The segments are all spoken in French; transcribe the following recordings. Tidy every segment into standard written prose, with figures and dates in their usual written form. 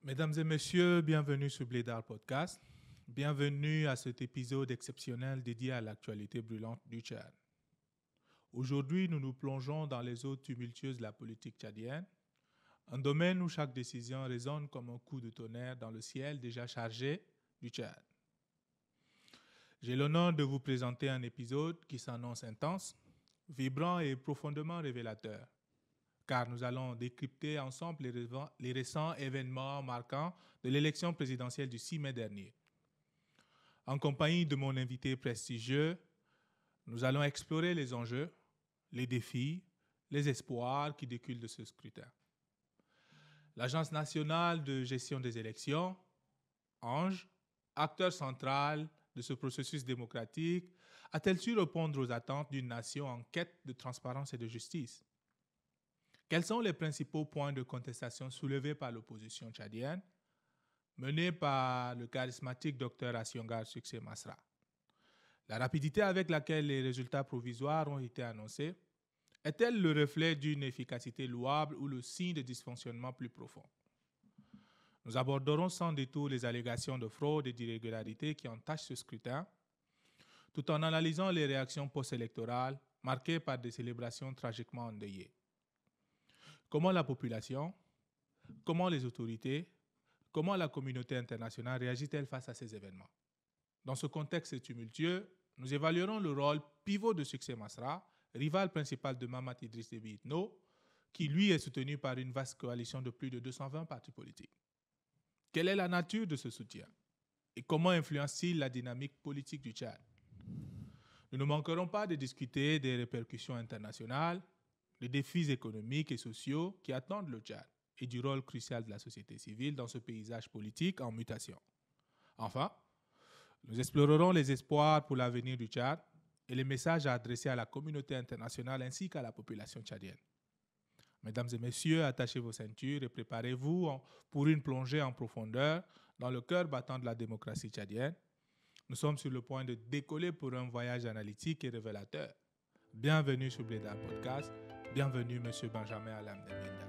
Mesdames et messieurs, bienvenue sur Blédard Podcast. Bienvenue à cet épisode exceptionnel dédié à l'actualité brûlante du Tchad. Aujourd'hui, nous nous plongeons dans les eaux tumultueuses de la politique tchadienne, un domaine où chaque décision résonne comme un coup de tonnerre dans le ciel déjà chargé du Tchad. J'ai l'honneur de vous présenter un épisode qui s'annonce intense, vibrant et profondément révélateur, car nous allons décrypter ensemble les récents événements marquants de l'élection présidentielle du 6 mai dernier. En compagnie de mon invité prestigieux, nous allons explorer les enjeux, les défis, les espoirs qui découlent de ce scrutin. L'Agence nationale de gestion des élections, ANGE, acteur central de ce processus démocratique, a-t-elle su répondre aux attentes d'une nation en quête de transparence et de justice? Quels sont les principaux points de contestation soulevés par l'opposition tchadienne, menée par le charismatique Dr Assiongar Succès Masra? La rapidité avec laquelle les résultats provisoires ont été annoncés est-elle le reflet d'une efficacité louable ou le signe de dysfonctionnement plus profond? Nous aborderons sans détour les allégations de fraude et d'irrégularité qui entachent ce scrutin, tout en analysant les réactions post-électorales marquées par des célébrations tragiquement endeuillées. Comment la population, comment les autorités, comment la communauté internationale réagit-elle face à ces événements? Dans ce contexte tumultueux, nous évaluerons le rôle pivot de Succès Masra, rival principal de Mahamat Idriss Déby Itno, qui lui est soutenu par une vaste coalition de plus de 220 partis politiques. Quelle est la nature de ce soutien et comment influence-t-il la dynamique politique du Tchad? Nous ne manquerons pas de discuter des répercussions internationales, des défis économiques et sociaux qui attendent le Tchad et du rôle crucial de la société civile dans ce paysage politique en mutation. Enfin, nous explorerons les espoirs pour l'avenir du Tchad et les messages à adresser à la communauté internationale ainsi qu'à la population tchadienne. Mesdames et messieurs, attachez vos ceintures et préparez-vous pour une plongée en profondeur dans le cœur battant de la démocratie tchadienne. Nous sommes sur le point de décoller pour un voyage analytique et révélateur. Bienvenue sur Blédard Podcast. Bienvenue, Monsieur Benjamin Alam Deminda.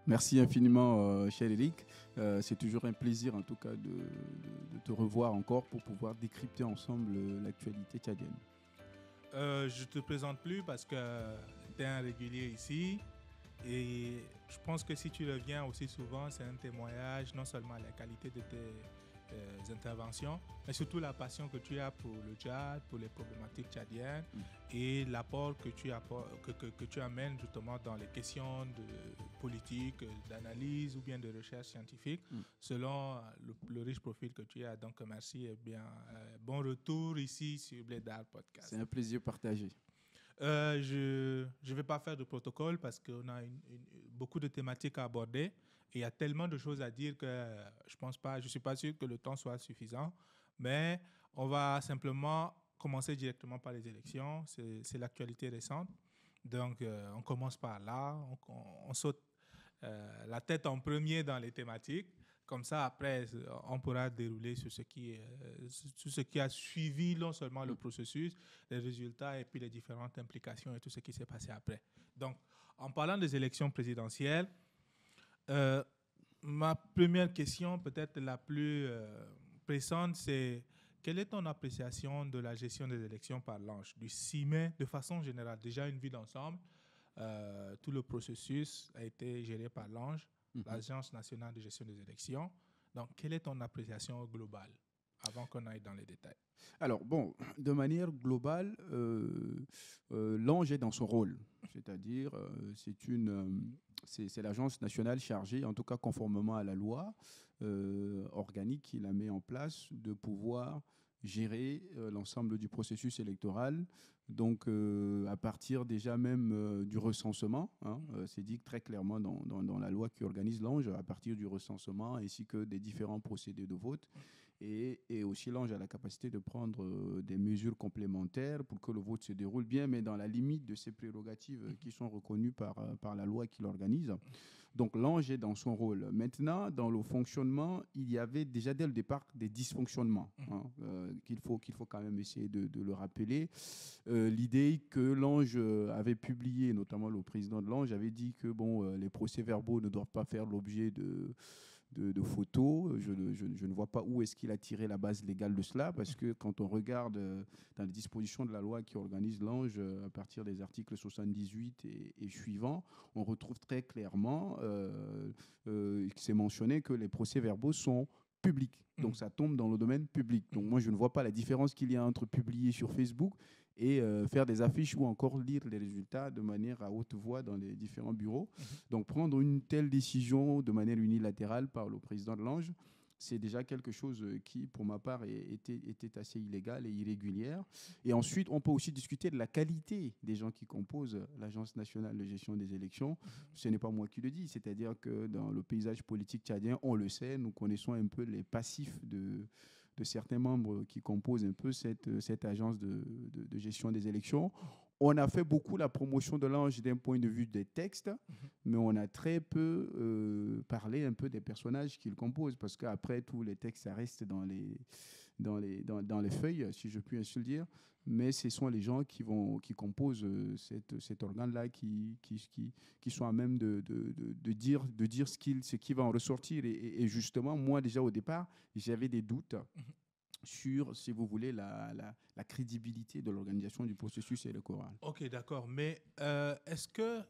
Merci infiniment, cher Eric. C'est toujours un plaisir, en tout cas, de te revoir encore pour pouvoir décrypter ensemble l'actualité tchadienne. Je ne te présente plus parce que tu es un régulier ici. Et je pense que si tu reviens aussi souvent, c'est un témoignage non seulement à la qualité de tes interventions, mais surtout la passion que tu as pour le Tchad, pour les problématiques tchadiennes et l'apport que tu amènes justement dans les questions de politique, d'analyse ou bien de recherche scientifique selon le riche profil que tu as. Donc merci et bien bon retour ici sur Blédard Podcast. C'est un plaisir partagé. Je ne vais pas faire de protocole parce qu'on a beaucoup de thématiques à aborder et il y a tellement de choses à dire que je ne suis pas sûr que le temps soit suffisant. Mais on va simplement commencer directement par les élections. C'est l'actualité récente. Donc, on commence par là. On saute la tête en premier dans les thématiques. Comme ça, après, on pourra dérouler sur ce qui a suivi non seulement le processus, les résultats et puis les différentes implications et tout ce qui s'est passé après. Donc, en parlant des élections présidentielles, ma première question, peut-être la plus pressante, c'est quelle est ton appréciation de la gestion des élections par l'ANGE du 6 mai de façon générale? Déjà une vue d'ensemble, tout le processus a été géré par l'ANGE, l'Agence nationale de gestion des élections. Donc, quelle est ton appréciation globale avant qu'on aille dans les détails? Alors, bon, de manière globale, l'ANGE est dans son rôle. C'est-à-dire, c'est l'agence nationale chargée, en tout cas conformément à la loi organique qui la met en place, de pouvoir gérer l'ensemble du processus électoral. Donc, à partir déjà même du recensement, c'est dit très clairement dans la loi qui organise l'ANGE, à partir du recensement ainsi que des différents procédés de vote. Et aussi, l'ange a la capacité de prendre des mesures complémentaires pour que le vote se déroule bien, mais dans la limite de ses prérogatives qui sont reconnues par la loi qui l'organise. Donc l'ange est dans son rôle. Maintenant, dans le fonctionnement, il y avait déjà dès le départ des dysfonctionnements qu'il faut quand même essayer de le rappeler. L'idée que l'ange avait publié, notamment le président de l'ange, avait dit que les procès-verbaux ne doivent pas faire l'objet de photos. Je ne vois pas où est-ce qu'il a tiré la base légale de cela, parce que quand on regarde dans les dispositions de la loi qui organise l'ange, à partir des articles 78 et suivants, on retrouve très clairement que c'est mentionné que les procès-verbaux sont publics. Donc ça tombe dans le domaine public. Donc moi, je ne vois pas la différence qu'il y a entre publier sur Facebook et faire des affiches ou encore lire les résultats de manière à haute voix dans les différents bureaux. Donc prendre une telle décision de manière unilatérale par le président de l'Ange, c'est déjà quelque chose qui, pour ma part, était assez illégal et irrégulière. Et ensuite, on peut aussi discuter de la qualité des gens qui composent l'Agence nationale de gestion des élections. Ce n'est pas moi qui le dis, c'est-à-dire que dans le paysage politique tchadien, on le sait, nous connaissons un peu les passifs de certains membres qui composent un peu cette agence de gestion des élections. On a fait beaucoup la promotion de l'ange d'un point de vue des textes, mais on a très peu parlé un peu des personnages qu'il compose, parce qu'après, tous les textes, ça reste dans les feuilles, si je puis ainsi le dire, mais ce sont les gens qui composent cet organe-là qui sont à même de dire ce qui va en ressortir. Et justement, moi, déjà au départ, j'avais des doutes sur, si vous voulez, la crédibilité de l'organisation du processus électoral. Ok, d'accord. Mais est-ce que,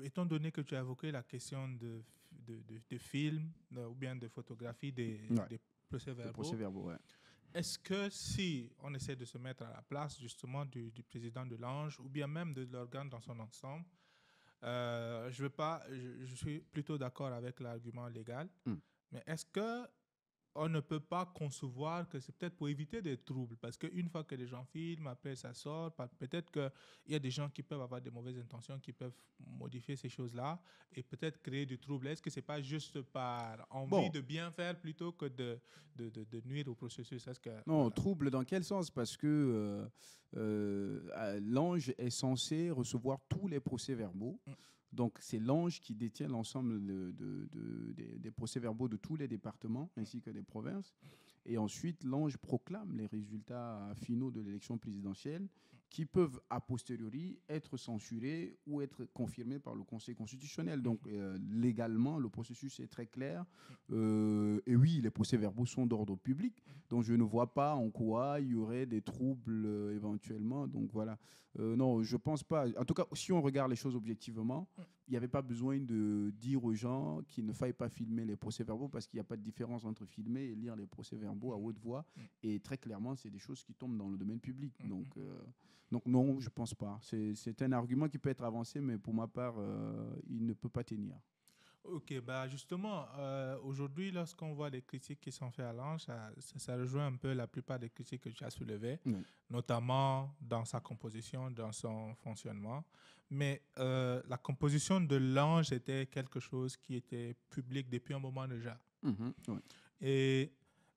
étant donné que tu as évoqué la question de films ou bien de photographie des procès-verbaux, Ouais. est-ce que si on essaie de se mettre à la place justement du président de l'Ange ou bien même de l'organe dans son ensemble, je suis plutôt d'accord avec l'argument légal, mais est-ce que on ne peut pas concevoir que c'est peut-être pour éviter des troubles, parce qu'une fois que les gens filment, après ça sort, peut-être qu'il y a des gens qui peuvent avoir des mauvaises intentions, qui peuvent modifier ces choses-là et peut-être créer du trouble. Est-ce que c'est pas juste par envie de bien faire plutôt que de nuire au processus? Non, voilà. Trouble dans quel sens? Parce que l'ange est censé recevoir tous les procès-verbaux. Donc, c'est l'ange qui détient l'ensemble des procès-verbaux de tous les départements ainsi que des provinces. Et ensuite, l'ange proclame les résultats finaux de l'élection présidentielle qui peuvent, a posteriori, être censurés ou être confirmés par le Conseil constitutionnel. Donc, légalement, le processus est très clair. Et oui, les procès-verbaux sont d'ordre public. Donc, je ne vois pas en quoi il y aurait des troubles éventuellement. Donc, voilà. Non, je ne pense pas. En tout cas, si on regarde les choses objectivement, il n'y avait pas besoin de dire aux gens qu'il ne faille pas filmer les procès-verbaux, parce qu'il n'y a pas de différence entre filmer et lire les procès-verbaux à haute voix. Et très clairement, c'est des choses qui tombent dans le domaine public. Donc non, je ne pense pas. C'est un argument qui peut être avancé, mais pour ma part, il ne peut pas tenir. Ok, bah justement, aujourd'hui, lorsqu'on voit les critiques qui sont faites à l'ange, ça rejoint un peu la plupart des critiques que tu as soulevées, notamment dans sa composition, dans son fonctionnement. Mais la composition de l'ange était quelque chose qui était public depuis un moment déjà. Et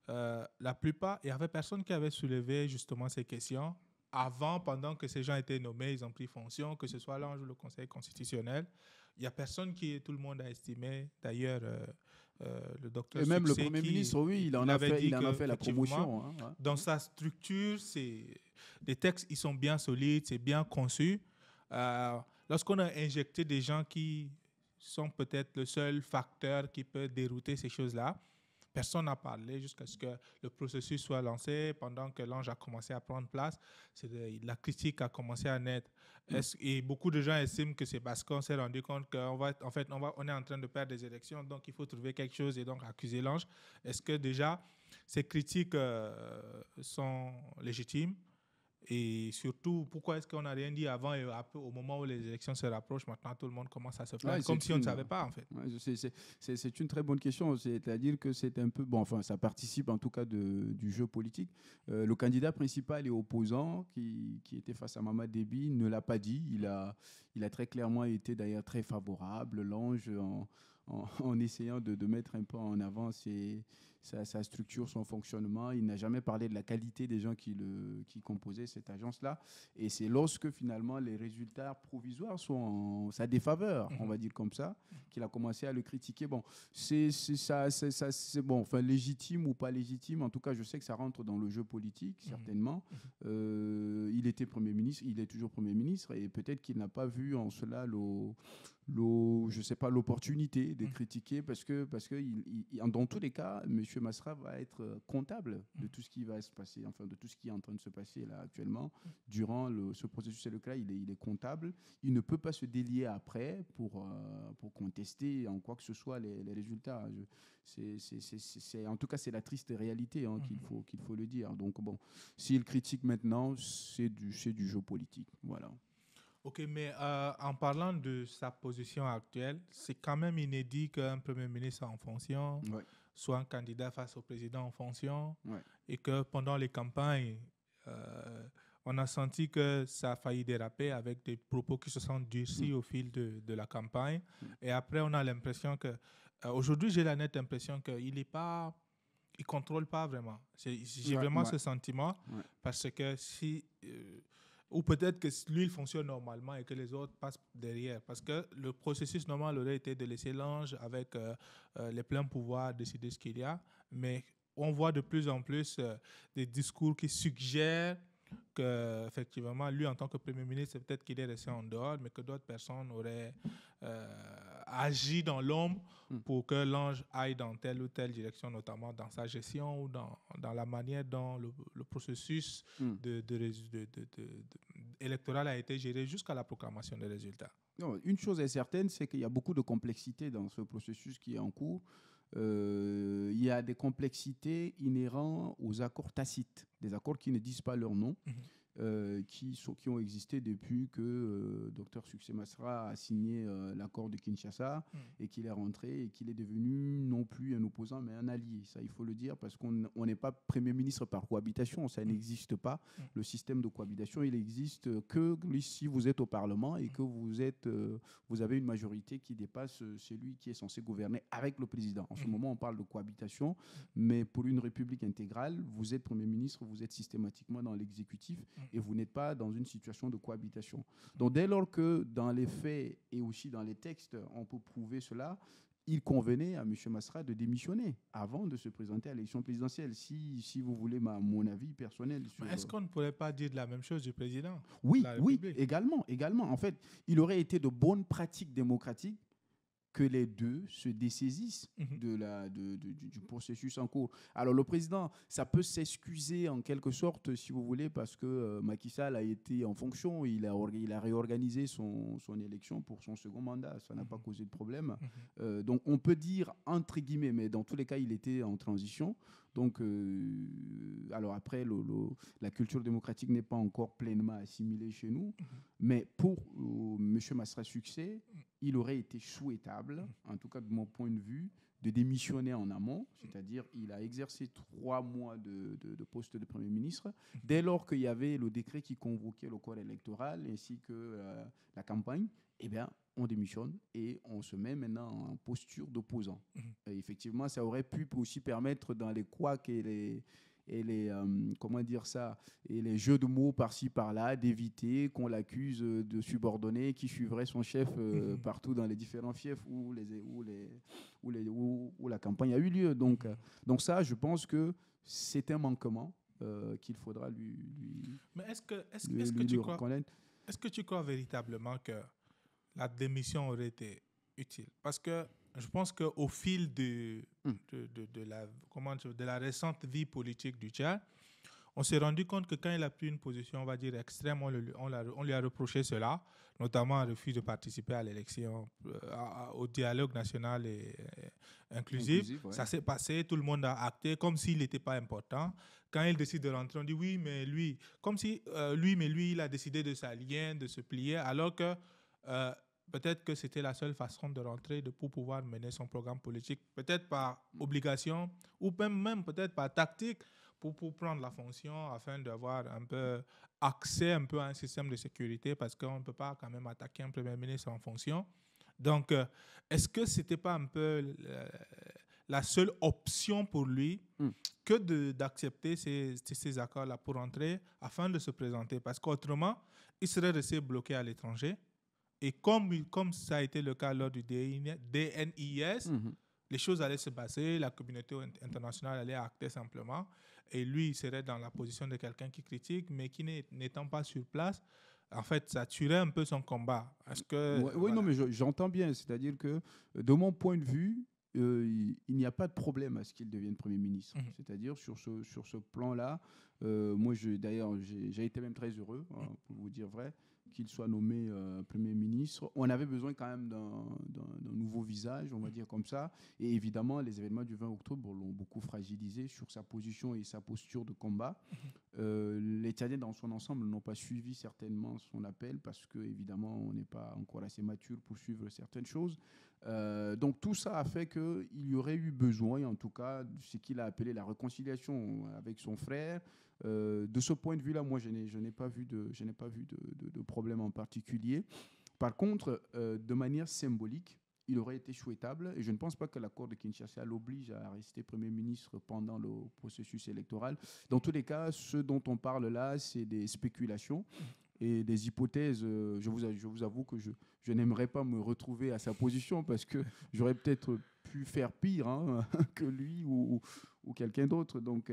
la plupart, il n'y avait personne qui avait soulevé justement ces questions. Avant, pendant que ces gens étaient nommés, ils ont pris fonction, que ce soit l'ange ou le Conseil constitutionnel. Il n'y a personne tout le monde a estimé. D'ailleurs, le docteur et même le Premier ministre, oui, il en a fait la promotion. Dans sa structure, les textes, ils sont bien solides, c'est bien conçu. Lorsqu'on a injecté des gens qui sont peut-être le seul facteur qui peut dérouter ces choses-là, personne n'a parlé jusqu'à ce que le processus soit lancé. Pendant que l'ange a commencé à prendre place, la critique a commencé à naître. Et beaucoup de gens estiment que c'est parce qu'on s'est rendu compte qu'on on est en train de perdre des élections, donc il faut trouver quelque chose et donc accuser l'ange. Est-ce que déjà ces critiques sont légitimes? Et surtout, pourquoi est-ce qu'on n'a rien dit avant et au moment où les élections se rapprochent? Maintenant, tout le monde commence à se plaindre, comme si on ne savait pas, en fait. C'est une très bonne question. C'est-à-dire que c'est un peu... Bon, enfin, ça participe en tout cas du jeu politique. Le candidat principal et opposant qui était face à Mamad Déby ne l'a pas dit. Il a très clairement été d'ailleurs très favorable. L'ange, en essayant de mettre un peu en avant sa structure, son fonctionnement. Il n'a jamais parlé de la qualité des gens qui composaient cette agence-là. Et c'est lorsque finalement les résultats provisoires sont en sa défaveur, on va dire comme ça, qu'il a commencé à le critiquer. Bon, c'est bon, enfin légitime ou pas légitime. En tout cas, je sais que ça rentre dans le jeu politique, certainement. Il était Premier ministre, il est toujours Premier ministre, et peut-être qu'il n'a pas vu en cela je sais pas, l'opportunité de critiquer parce que dans tous les cas, M. Masra va être comptable de tout ce qui va se passer, enfin de tout ce qui est en train de se passer là actuellement. Durant ce processus électoral, il est comptable. Il ne peut pas se délier après pour contester en quoi que ce soit les résultats. En tout cas, c'est la triste réalité qu'il faut le dire. Donc bon, s'il critique maintenant, c'est du jeu politique. Voilà. Ok, mais en parlant de sa position actuelle, c'est quand même inédit qu'un Premier ministre en fonction soit un candidat face au président en fonction et que pendant les campagnes, on a senti que ça a failli déraper avec des propos qui se sont durcis au fil de la campagne. Et après, on a l'impression que... aujourd'hui, j'ai la nette impression qu'il n'est pas... Il ne contrôle pas vraiment. J'ai vraiment ce sentiment parce que si... ou peut-être que lui, il fonctionne normalement et que les autres passent derrière. Parce que le processus normal aurait été de laisser l'ange avec les pleins pouvoirs décider ce qu'il y a. Mais on voit de plus en plus des discours qui suggèrent qu'effectivement, lui, en tant que Premier ministre, c'est peut-être qu'il est resté en dehors, mais que d'autres personnes auraient agi dans l'ombre pour que l'ange aille dans telle ou telle direction, notamment dans sa gestion ou dans la manière dont le processus électoral a été géré jusqu'à la proclamation des résultats. Non, une chose est certaine, c'est qu'il y a beaucoup de complexité dans ce processus qui est en cours. Il y a des complexités inhérentes aux accords tacites, des accords qui ne disent pas leur nom, qui ont existé depuis que Dr Succé Masra a signé l'accord de Kinshasa et qu'il est rentré et qu'il est devenu non plus un opposant mais un allié. Ça, il faut le dire, parce qu'on n'est pas Premier ministre par cohabitation, ça n'existe pas. Le système de cohabitation, il existe que si vous êtes au Parlement et que vous avez une majorité qui dépasse celui qui est censé gouverner avec le président. En ce moment, on parle de cohabitation, mais pour une république intégrale, vous êtes Premier ministre, vous êtes systématiquement dans l'exécutif et vous n'êtes pas dans une situation de cohabitation. Donc dès lors que dans les faits et aussi dans les textes, on peut prouver cela, il convenait à M. Masra de démissionner avant de se présenter à l'élection présidentielle, si vous voulez mon avis personnel. Est-ce qu'on ne pourrait pas dire de la même chose du président? Oui, également. En fait, il aurait été de bonnes pratiques démocratiques que les deux se dessaisissent du processus en cours. Alors le président, ça peut s'excuser en quelque sorte, si vous voulez, parce que Macky Sall a été en fonction, il a réorganisé son élection pour son second mandat, ça n'a pas causé de problème. Donc on peut dire entre guillemets, mais dans tous les cas, il était en transition. Donc, alors après, la culture démocratique n'est pas encore pleinement assimilée chez nous, mais pour M. Masra Succé, il aurait été souhaitable, en tout cas de mon point de vue, de démissionner en amont, c'est-à-dire il a exercé 3 mois de poste de Premier ministre, dès lors qu'il y avait le décret qui convoquait le corps électoral ainsi que la campagne, eh bien, on démissionne et on se met maintenant en posture d'opposant. Effectivement, ça aurait pu aussi permettre dans les couacs et comment dire ça, et les jeux de mots par-ci par-là, d'éviter qu'on l'accuse de subordonner, qui suivrait son chef partout dans les différents fiefs où la campagne a eu lieu. Donc ça, je pense que c'est un manquement qu'il faudra lui Mais est-ce que tu crois véritablement que la démission aurait été utile? Parce que je pense qu'au fil de la récente vie politique du Tchad, on s'est rendu compte que quand il a pris une position, on va dire, extrême, on lui a reproché cela, notamment un refus de participer à l'élection, au dialogue national et inclusif. Ça s'est passé, tout le monde a acté comme s'il n'était pas important. Quand il décide de rentrer, on dit oui, mais lui, comme si lui, il a décidé de s'allier, de se plier, alors que peut-être que c'était la seule façon de rentrer pour pouvoir mener son programme politique, peut-être par obligation ou même peut-être par tactique pour prendre la fonction afin d'avoir un peu accès un peu à un système de sécurité parce qu'on ne peut pas quand même attaquer un Premier ministre en fonction. Donc, est-ce que ce n'était pas un peu la seule option pour lui Mm. que d'accepter ces accords-là pour entrer afin de se présenter. Parce qu'autrement, il serait resté bloqué à l'étranger. Et comme ça a été le cas lors du DNIS, Mhm. les choses allaient se passer, la communauté internationale allait acter simplement. Et lui, il serait dans la position de quelqu'un qui critique, mais qui n'étant pas sur place, en fait, ça tuerait un peu son combat. Est-ce que, Oui, non, mais j'entends bien. C'est-à-dire que, de mon point de vue, il n'y a pas de problème à ce qu'il devienne Premier ministre. Mhm. C'est-à-dire, sur ce plan-là, moi, d'ailleurs, j'ai été même très heureux, hein, pour vous dire vrai, qu'il soit nommé Premier ministre. On avait besoin quand même d'un nouveau visage, on va dire comme ça. Et évidemment, les événements du 20 octobre l'ont beaucoup fragilisé sur sa position et sa posture de combat. Les Tchadiens, dans son ensemble, n'ont pas suivi certainement son appel parce que, évidemment, on n'est pas encore assez mature pour suivre certaines choses. Donc, tout ça a fait qu'il y aurait eu besoin, en tout cas, de ce qu'il a appelé la réconciliation avec son frère. De ce point de vue-là, moi, je n'ai pas vu de problème en particulier. Par contre, de manière symbolique, il aurait été souhaitable, et je ne pense pas que l'accord de Kinshasa l'oblige à rester Premier ministre pendant le processus électoral. Dans tous les cas, ce dont on parle là, c'est des spéculations et des hypothèses. Je vous avoue que je n'aimerais pas me retrouver à sa position parce que j'aurais peut-être pu faire pire, hein, que lui ou quelqu'un d'autre. Donc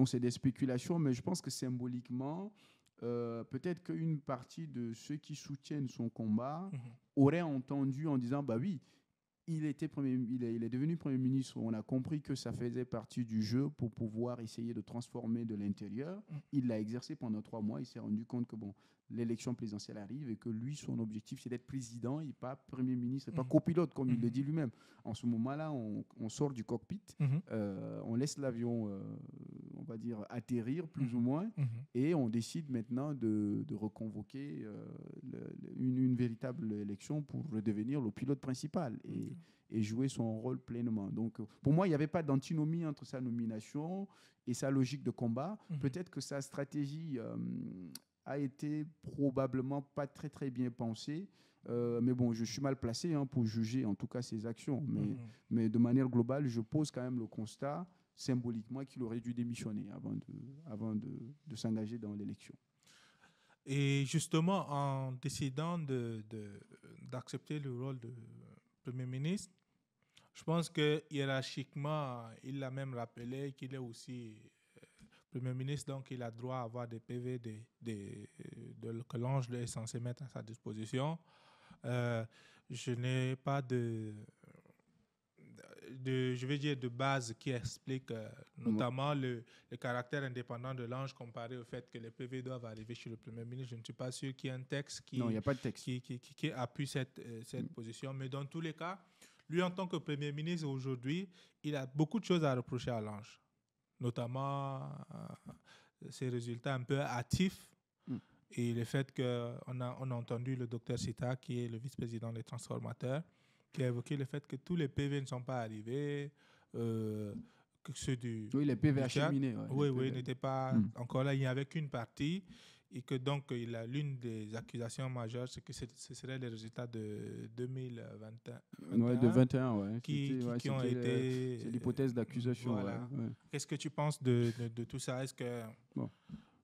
c'est des spéculations, mais je pense que symboliquement, peut-être qu'une partie de ceux qui soutiennent son combat auraient entendu en disant, bah oui, il est devenu Premier ministre. On a compris que ça faisait partie du jeu pour pouvoir essayer de transformer de l'intérieur. Il l'a exercé pendant 3 mois. Il s'est rendu compte que l'élection présidentielle arrive et que lui, son objectif, c'est d'être président et pas Premier ministre, et pas copilote, comme il le dit lui-même. En ce moment-là, on sort du cockpit, on laisse l'avion, on va dire, atterrir plus ou moins, et on décide maintenant de reconvoquer une véritable élection pour redevenir le pilote principal et jouer son rôle pleinement. Donc, pour moi, il n'y avait pas d'antinomie entre sa nomination et sa logique de combat. Peut-être que sa stratégie a été probablement pas très, très bien pensée. Mais bon, je suis mal placé, hein, pour juger en tout cas ses actions. Mais de manière globale, je pose quand même le constat symboliquement qu'il aurait dû démissionner avant de s'engager dans l'élection. Et justement, en décidant d'accepter le rôle de Premier ministre, je pense que hiérarchiquement, il l'a même rappelé qu'il est aussi Premier ministre, donc il a droit à avoir des PV que l'ange est censé mettre à sa disposition. Je n'ai pas je vais dire de base qui explique notamment le caractère indépendant de l'ange comparé au fait que les PV doivent arriver chez le Premier ministre. Je ne suis pas sûr qu'il y ait un texte Non, il n'y a pas de texte qui appuie cette position. Mais dans tous les cas, lui, en tant que Premier ministre aujourd'hui, il a beaucoup de choses à reprocher à l'ange, notamment ses résultats un peu hâtifs et le fait qu'on a entendu le docteur Sita, qui est le vice-président des transformateurs, qui a évoqué le fait que tous les PV ne sont pas arrivés, que ceux oui, les PV acheminés. Oui, n'étaient pas encore là. Il n'y avait qu'une partie. Et que donc, l'une des accusations majeures, c'est que ce seraient les résultats de 2021. De 21, ouais. Qui ont été... C'est l'hypothèse d'accusation. Voilà. Ouais. Qu'est-ce que tu penses de tout ça? Est-ce que...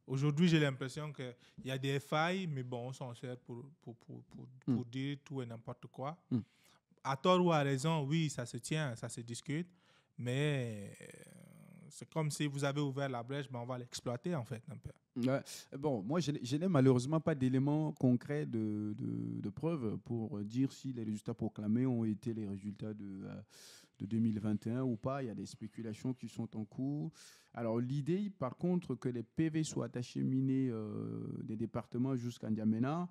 Aujourd'hui, j'ai l'impression qu'il y a des failles, mais bon, on s'en sert pour dire tout et n'importe quoi. À tort ou à raison, oui, ça se tient, ça se discute, mais c'est comme si vous avez ouvert la brèche, on va l'exploiter en fait un peu. Ouais. Bon, moi, je n'ai malheureusement pas d'éléments concrets de preuve pour dire si les résultats proclamés ont été les résultats de 2021 ou pas. Il y a des spéculations qui sont en cours. Alors, l'idée, par contre, que les PV soient acheminés des départements jusqu'à N'Djamena,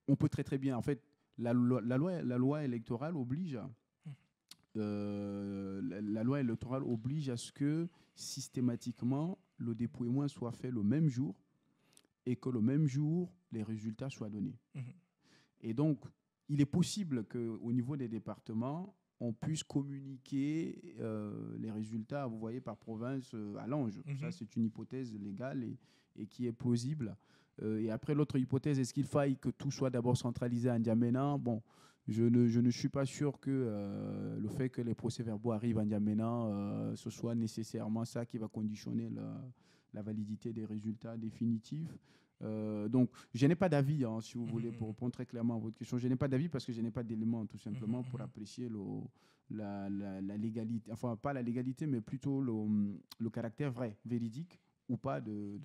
on peut très très bien. En fait, la loi électorale oblige la loi électorale oblige à ce que systématiquement le dépouillement soit fait le même jour et que le même jour les résultats soient donnés. Et donc, il est possible qu'au niveau des départements, on puisse communiquer les résultats, vous voyez, par province à l'ange. Ça, c'est une hypothèse légale et qui est plausible. Et après, l'autre hypothèse, est-ce qu'il faille que tout soit d'abord centralisé à N'Djamena? Bon, Je ne suis pas sûr que le fait que les procès-verbaux arrivent à N'Djamena, ce soit nécessairement ça qui va conditionner la validité des résultats définitifs. Donc, je n'ai pas d'avis, hein, si vous voulez, pour répondre très clairement à votre question. Je n'ai pas d'avis parce que je n'ai pas d'éléments, tout simplement, pour apprécier la légalité, enfin, pas la légalité, mais plutôt le caractère vrai, véridique ou pas de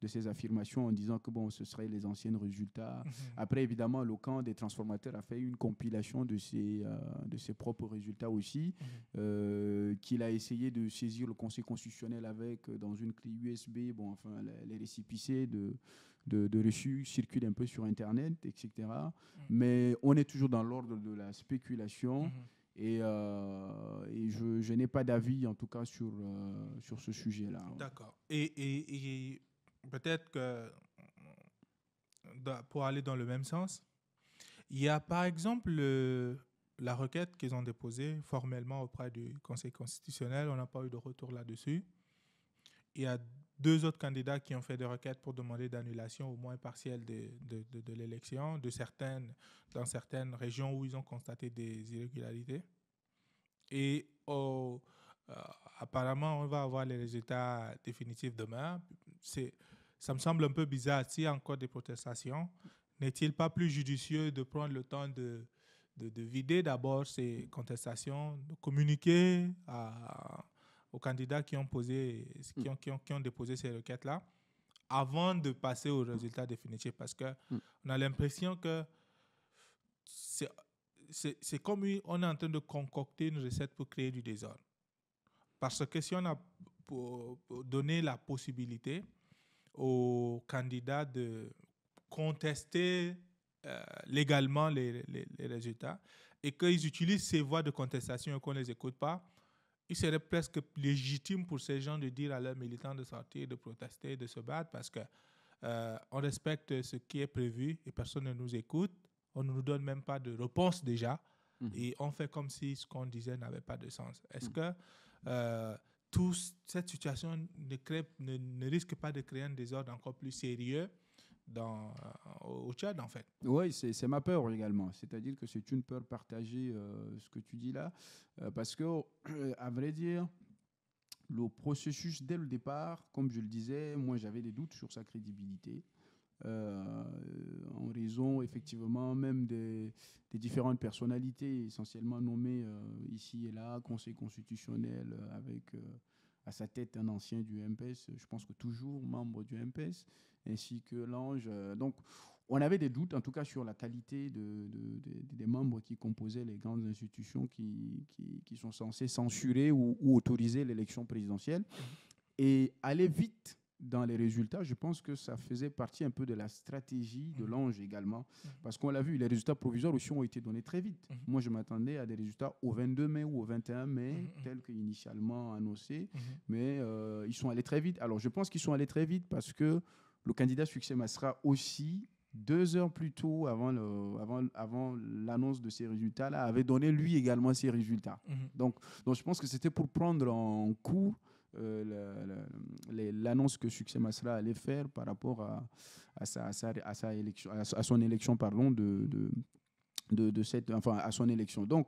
ces affirmations en disant que bon, ce seraient les anciens résultats. Après, évidemment, le camp des transformateurs a fait une compilation de ses propres résultats aussi, qu'il a essayé de saisir le Conseil constitutionnel avec dans une clé USB. Bon, enfin, les récépissés de reçus circulent un peu sur Internet, etc. Mais on est toujours dans l'ordre de la spéculation. Et je n'ai pas d'avis, en tout cas, sur ce sujet-là. D'accord. Et peut-être que, pour aller dans le même sens, il y a par exemple la requête qu'ils ont déposée formellement auprès du Conseil constitutionnel. On n'a pas eu de retour là-dessus. Il y a 2 autres candidats qui ont fait des requêtes pour demander d'annulation au moins partielle de l'élection dans certaines régions où ils ont constaté des irrégularités. Et apparemment, on va avoir les résultats définitifs demain. Ça me semble un peu bizarre. S'il y a encore des protestations, n'est-il pas plus judicieux de prendre le temps de vider d'abord ces contestations, de communiquer aux candidats qui ont déposé ces requêtes-là avant de passer aux résultats définitifs? Parce qu'on a l'impression que c'est comme on est en train de concocter une recette pour créer du désordre. Parce que si on a pour donner la possibilité aux candidats de contester légalement les résultats et qu'ils utilisent ces voies de contestation et qu'on ne les écoute pas, il serait presque légitime pour ces gens de dire à leurs militants de sortir, de protester, de se battre parce qu'on respecte ce qui est prévu et personne ne nous écoute. On ne nous donne même pas de réponse déjà et on fait comme si ce qu'on disait n'avait pas de sens. Est-ce que cette situation ne risque pas de créer un désordre encore plus sérieux au Tchad, en fait? Oui, c'est ma peur également. C'est-à-dire que c'est une peur partagée, ce que tu dis là. Parce que, à vrai dire, le processus, dès le départ, comme je le disais, moi, j'avais des doutes sur sa crédibilité. En raison, effectivement, même des différentes personnalités essentiellement nommées ici et là, Conseil constitutionnel avec à sa tête un ancien du MPS, je pense que toujours membre du MPS, ainsi que Lange. Donc, on avait des doutes, en tout cas, sur la qualité des membres qui composaient les grandes institutions qui sont censées censurer ou autoriser l'élection présidentielle. Et aller vite dans les résultats, je pense que ça faisait partie un peu de la stratégie de Lange également. Parce qu'on l'a vu, les résultats provisoires aussi ont été donnés très vite. Moi, je m'attendais à des résultats au 22 mai ou au 21 mai, tels qu'initialement annoncés. Mais ils sont allés très vite. Alors, je pense qu'ils sont allés très vite parce que le candidat Succès Masra aussi, 2 heures plus tôt, avant l'annonce de ces résultats-là, avait donné lui également ses résultats. Donc, je pense que c'était pour prendre en cours l'annonce que Succès Masra allait faire par rapport à son élection, pardon, à son élection. Donc,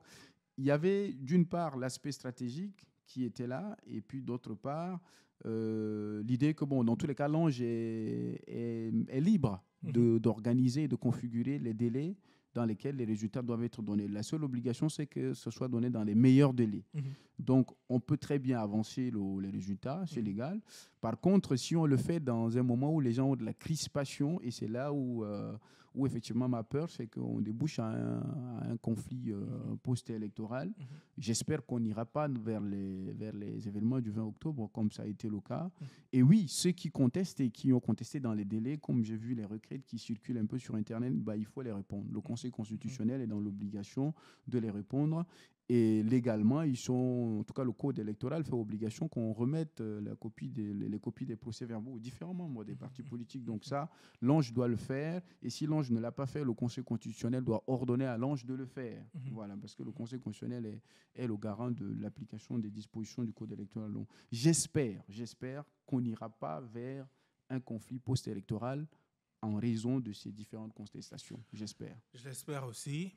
il y avait d'une part l'aspect stratégique qui était là, et puis d'autre part, l'idée que, bon, dans tous les cas, Lange est libre d'organiser et de configurer les délais dans lesquels les résultats doivent être donnés. La seule obligation, c'est que ce soit donné dans les meilleurs délais. Donc, on peut très bien avancer les résultats, c'est légal. Par contre, si on le fait dans un moment où les gens ont de la crispation, et c'est là où effectivement ma peur, c'est qu'on débouche à un conflit post-électoral. J'espère qu'on n'ira pas vers les événements du 20 octobre, comme ça a été le cas. Et oui, ceux qui contestent et qui ont contesté dans les délais, comme j'ai vu les requêtes qui circulent un peu sur Internet, il faut les répondre. Le Conseil constitutionnel est dans l'obligation de les répondre. Et légalement, en tout cas, le code électoral fait obligation qu'on remette les copies des procès-verbaux aux différents membres des partis politiques. Donc ça, Lange doit le faire. Et si Lange ne l'a pas fait, le Conseil constitutionnel doit ordonner à Lange de le faire. Voilà, parce que le Conseil constitutionnel est le garant de l'application des dispositions du code électoral. Donc, j'espère qu'on n'ira pas vers un conflit post-électoral en raison de ces différentes contestations. J'espère. Je l'espère aussi.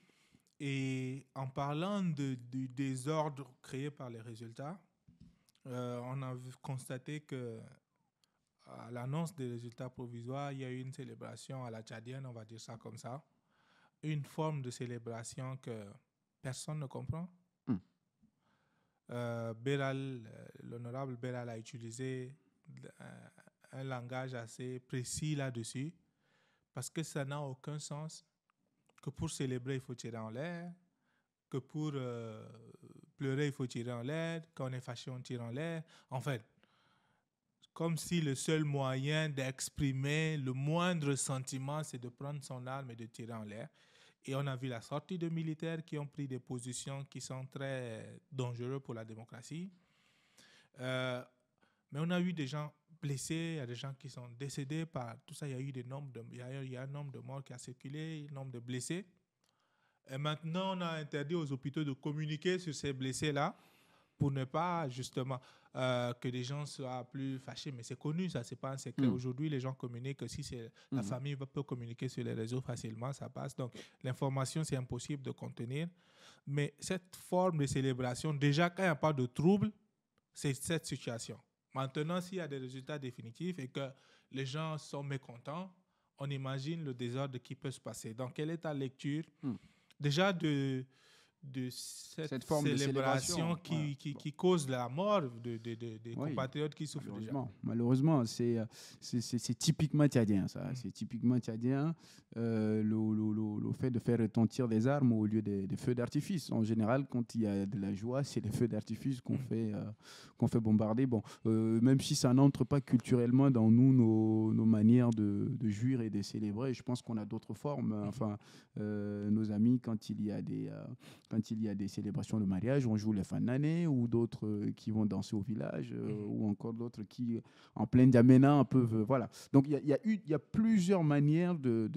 Et en parlant du désordre créé par les résultats, on a constaté que à l'annonce des résultats provisoires, il y a eu une célébration à la tchadienne, on va dire ça comme ça, une forme de célébration que personne ne comprend. L'honorable Beral a utilisé un langage assez précis là-dessus, parce que ça n'a aucun sens que pour célébrer, il faut tirer en l'air, que pour pleurer, il faut tirer en l'air, quand on est fâché, on tire en l'air. En fait, comme si le seul moyen d'exprimer le moindre sentiment, c'est de prendre son arme et de tirer en l'air. Et on a vu la sortie de militaires qui ont pris des positions qui sont très dangereuses pour la démocratie. Mais on a eu des gens blessés, il y a des gens qui sont décédés par tout ça. Il y a eu il y a un nombre de morts qui a circulé, un nombre de blessés. Et maintenant, on a interdit aux hôpitaux de communiquer sur ces blessés-là pour ne pas justement que les gens soient plus fâchés. Mais c'est connu, ça, c'est pas un secret. Aujourd'hui, les gens communiquent. Si c'est la famille peut communiquer sur les réseaux facilement, ça passe. Donc, l'information, c'est impossible de contenir. Mais cette forme de célébration, déjà, quand il n'y a pas de trouble, c'est cette situation. Maintenant, s'il y a des résultats définitifs et que les gens sont mécontents, on imagine le désordre qui peut se passer. Donc, quelle est ta lecture déjà de cette forme célébration de célébration qui cause la mort des compatriotes qui souffrent déjà. Malheureusement, c'est typiquement tchadien, ça. C'est typiquement tchadien, le fait de faire retentir des armes au lieu des feux d'artifice. En général, quand il y a de la joie, c'est les feux d'artifice qu'on fait bombarder. Bon, même si ça n'entre pas culturellement dans nous, nos manières de jouir et de célébrer, je pense qu'on a d'autres formes. Enfin, nos amis, quand il y a des célébrations de mariage, on joue les fins d'année, ou d'autres qui vont danser au village, ou encore d'autres qui, en plein Djamena, peuvent... voilà. Donc, il y a plusieurs manières de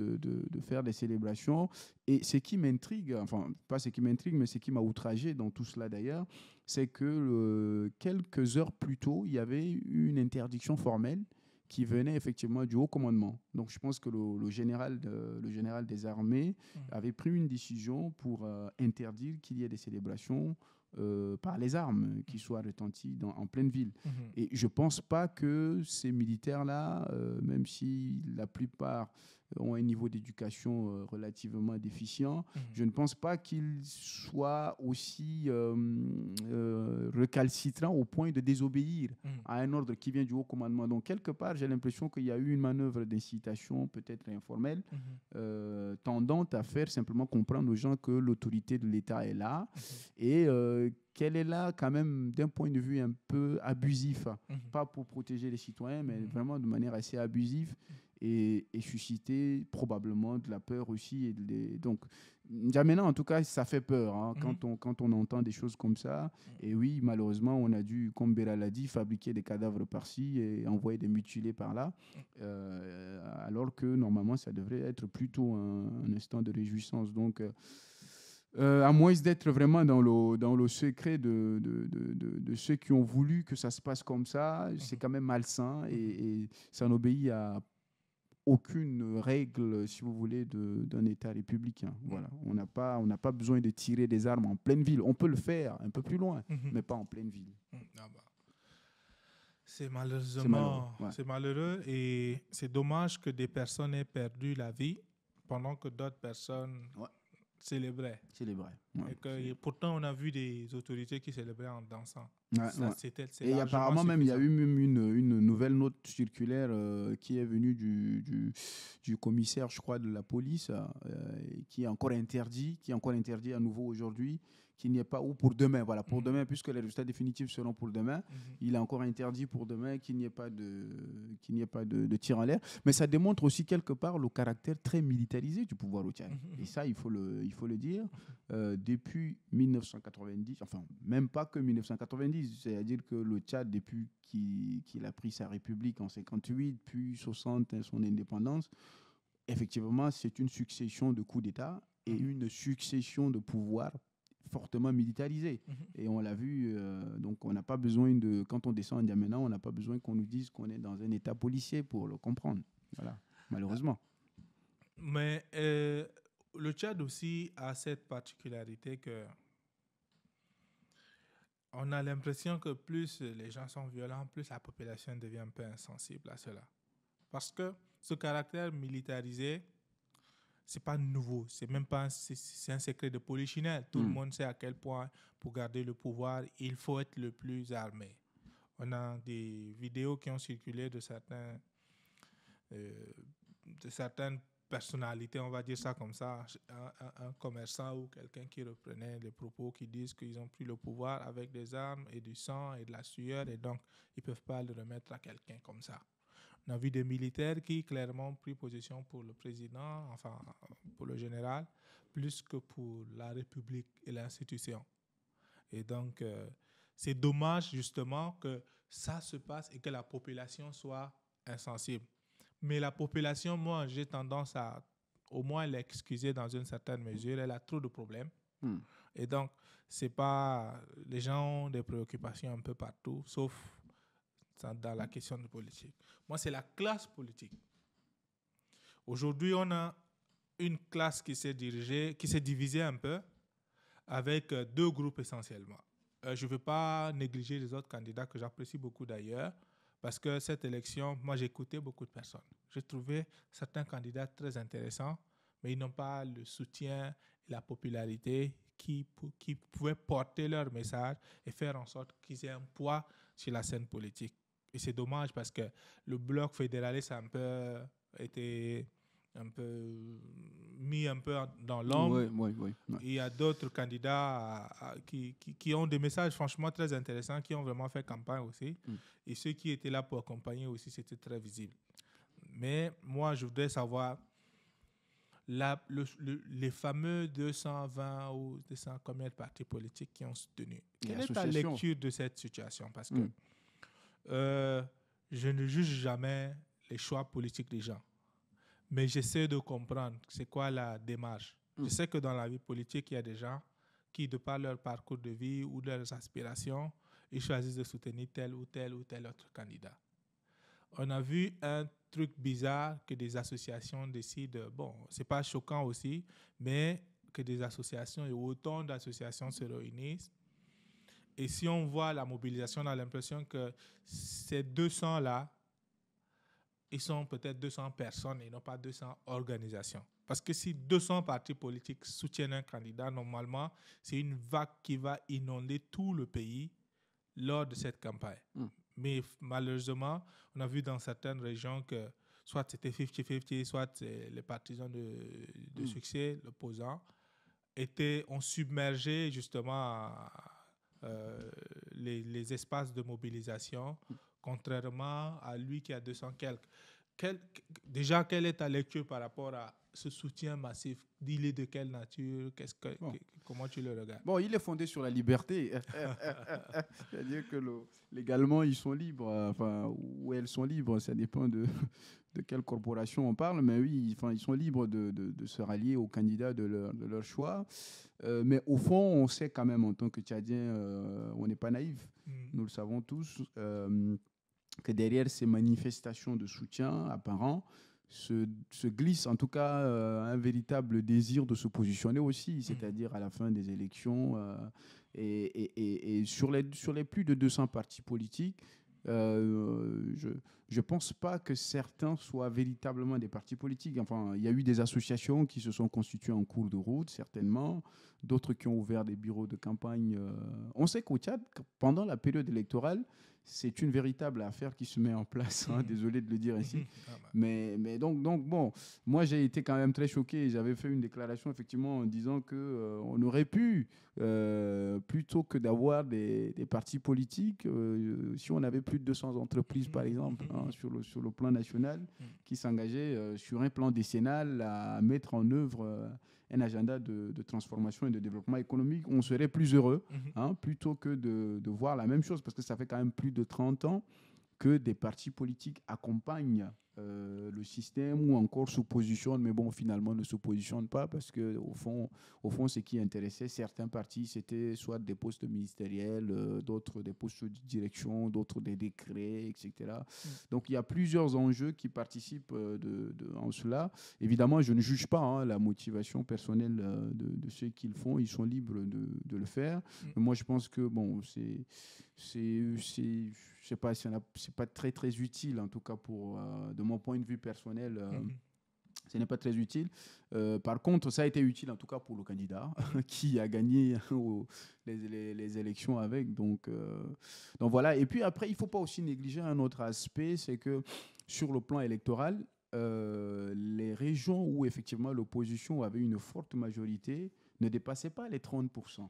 faire des célébrations. Et ce qui m'intrigue, enfin, pas ce qui m'intrigue, mais ce qui m'a outragé dans tout cela d'ailleurs, c'est que quelques heures plus tôt, il y avait une interdiction formelle qui venait effectivement du haut commandement. Donc je pense que le général des armées avait pris une décision pour interdire qu'il y ait des célébrations par les armes qui soient retenties en pleine ville. Et je ne pense pas que ces militaires-là, même si la plupart ont un niveau d'éducation relativement déficient, je ne pense pas qu'ils soient aussi récalcitrants au point de désobéir à un ordre qui vient du haut commandement. Donc, quelque part, j'ai l'impression qu'il y a eu une manœuvre d'incitation, peut-être informelle, tendant à faire simplement comprendre aux gens que l'autorité de l'État est là et qu'elle est là quand même d'un point de vue un peu abusif, pas pour protéger les citoyens, mais vraiment de manière assez abusive, et susciter probablement de la peur aussi. Donc, N'Djamena, en tout cas, ça fait peur quand on entend des choses comme ça. Et oui, malheureusement, on a dû, comme Béra l'a dit, fabriquer des cadavres par-ci et envoyer des mutilés par-là, alors que normalement, ça devrait être plutôt un instant de réjouissance. Donc, à moins d'être vraiment dans le secret de ceux qui ont voulu que ça se passe comme ça, c'est quand même malsain et ça n'obéit à aucune règle, si vous voulez, d'un État républicain. Voilà. On n'a pas besoin de tirer des armes en pleine ville. On peut le faire un peu plus loin, mais pas en pleine ville. C'est malheureux et c'est dommage que des personnes aient perdu la vie pendant que d'autres personnes célébraient. Et pourtant, on a vu des autorités qui célébraient en dansant. Et apparemment, même, il y a eu même une nouvelle note circulaire qui est venue du commissaire, je crois, de la police, qui est encore interdit à nouveau aujourd'hui, qu'il n'y ait pas, ou pour demain, voilà, pour demain, puisque les résultats définitifs seront pour demain, il est encore interdit pour demain qu'il n'y ait pas de tir en l'air. Mais ça démontre aussi quelque part le caractère très militarisé du pouvoir au Tchad. Et ça, il faut le dire. Depuis 1990, enfin, même pas que 1990, c'est-à-dire que le Tchad, depuis qu'il a pris sa république en 58, puis 60, son indépendance, effectivement, c'est une succession de coups d'État et une succession de pouvoirs fortement militarisés. Et on l'a vu, donc on n'a pas besoin quand on descend en N'Djamena, on n'a pas besoin qu'on nous dise qu'on est dans un État policier pour le comprendre. Voilà, malheureusement. Mais le Tchad aussi a cette particularité que on a l'impression que plus les gens sont violents, plus la population devient un peu insensible à cela. Parce que ce caractère militarisé, c'est pas nouveau, c'est même pas c'est un secret de polichinelle. Tout le monde sait à quel point pour garder le pouvoir, il faut être le plus armé. On a des vidéos qui ont circulé de certaines personnalités, on va dire ça comme ça, un commerçant ou quelqu'un qui reprenait les propos qui disent qu'ils ont pris le pouvoir avec des armes et du sang et de la sueur et donc ils ne peuvent pas le remettre à quelqu'un comme ça. On a vu des militaires qui clairement ont pris position pour le président, enfin pour le général, plus que pour la République et l'institution. Et donc, c'est dommage justement que ça se passe et que la population soit insensible. Mais la population, moi, j'ai tendance à au moins l'excuser dans une certaine mesure. Elle a trop de problèmes. Et donc, c'est pas... Les gens ont des préoccupations un peu partout, sauf dans la question de politique. Moi, c'est la classe politique. Aujourd'hui, on a une classe qui s'est divisée un peu avec deux groupes essentiellement. Je ne veux pas négliger les autres candidats que j'apprécie beaucoup d'ailleurs, parce que cette élection, moi, j'ai écouté beaucoup de personnes. J'ai trouvé certains candidats très intéressants, mais ils n'ont pas le soutien et la popularité qui pouvaient porter leur message et faire en sorte qu'ils aient un poids sur la scène politique. Et c'est dommage parce que le bloc fédéraliste a un peu été mis un peu dans l'ombre. Ouais. Il y a d'autres candidats qui ont des messages franchement très intéressants, qui ont vraiment fait campagne aussi. Et ceux qui étaient là pour accompagner aussi, c'était très visible. Mais moi, je voudrais savoir les fameux 220 ou 200 combien de partis politiques qui ont soutenu. Quelle est ta lecture de cette situation? Parce que je ne juge jamais les choix politiques des gens. Mais j'essaie de comprendre c'est quoi la démarche. Je sais que dans la vie politique, il y a des gens qui, de par leur parcours de vie ou leurs aspirations, ils choisissent de soutenir tel ou tel ou tel autre candidat. On a vu un truc bizarre que des associations décident, bon, c'est pas choquant aussi, mais que des associations et autant d'associations se réunissent. Et si on voit la mobilisation, on a l'impression que ces 200-là, ils sont peut-être 200 personnes et non pas 200 organisations. Parce que si 200 partis politiques soutiennent un candidat, normalement, c'est une vague qui va inonder tout le pays lors de cette campagne. Mais malheureusement, on a vu dans certaines régions que soit c'était 50-50, soit les partisans de succès, l'opposant, ont submergé justement les espaces de mobilisation, contrairement à lui qui a 200 quelques. Déjà, quelle est ta lecture par rapport à ce soutien massif? Dis-le de quelle nature? Comment tu le regardes? Bon, il est fondé sur la liberté. C'est-à-dire que légalement, ils sont libres. Enfin, ou elles sont libres. Ça dépend de quelle corporation on parle. Mais oui, ils sont libres de se rallier aux candidats de leur choix. Mais au fond, on sait quand même, en tant que Tchadien, on n'est pas naïf. Nous le savons tous. Que derrière ces manifestations de soutien apparent se glisse en tout cas un véritable désir de se positionner aussi, c'est-à-dire à la fin des élections. Et sur les plus de 200 partis politiques, je ne pense pas que certains soient véritablement des partis politiques. Enfin, il y a eu des associations qui se sont constituées en cours de route, certainement, d'autres qui ont ouvert des bureaux de campagne. On sait qu'au Tchad, pendant la période électorale, c'est une véritable affaire qui se met en place. Désolé de le dire ici. Mais donc, bon, moi, j'ai été quand même très choqué. J'avais fait une déclaration, effectivement, en disant qu'on aurait pu, plutôt que d'avoir des partis politiques, si on avait plus de 200 entreprises, par exemple, sur le plan national, qui s'engageaient sur un plan décennal à mettre en œuvre un agenda de transformation et de développement économique, on serait plus heureux, plutôt que de voir la même chose, parce que ça fait quand même plus de 30 ans que des partis politiques accompagnent le système ou encore se positionne, mais bon, finalement ne se positionne pas parce que au fond, ce qui intéressait certains partis, c'était soit des postes ministériels, d'autres des postes de direction, d'autres des décrets, etc. Donc il y a plusieurs enjeux qui participent en cela. Évidemment, je ne juge pas la motivation personnelle de ceux qui le font, ils sont libres de le faire. Mais moi, je pense que bon, je sais pas, c'est pas très très utile en tout cas de mon point de vue personnel. Ce n'est pas très utile. Par contre, ça a été utile en tout cas pour le candidat qui a gagné les élections avec. Donc voilà. Et puis après, il ne faut pas aussi négliger un autre aspect, c'est que sur le plan électoral, les régions où effectivement l'opposition avait une forte majorité ne dépassaient pas les 30%.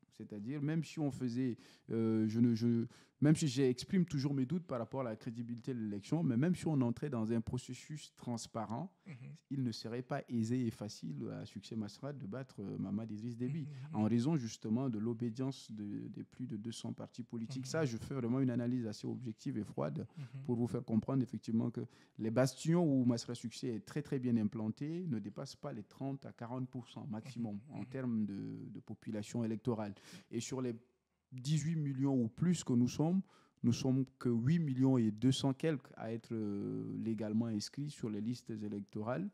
C'est-à-dire, même si on faisait, même si j'exprime toujours mes doutes par rapport à la crédibilité de l'élection, mais même si on entrait dans un processus transparent, il ne serait pas aisé et facile à Succès Masra de battre Mamad Idriss Déby, en raison justement de l'obédience des plus de 200 partis politiques. Ça, je fais vraiment une analyse assez objective et froide pour vous faire comprendre effectivement que les bastions où Masra Succès est très très bien implanté ne dépassent pas les 30 à 40% maximum en termes de population électorale. Et sur les 18 millions ou plus que nous sommes que 8 millions et 200 quelques à être légalement inscrits sur les listes électorales.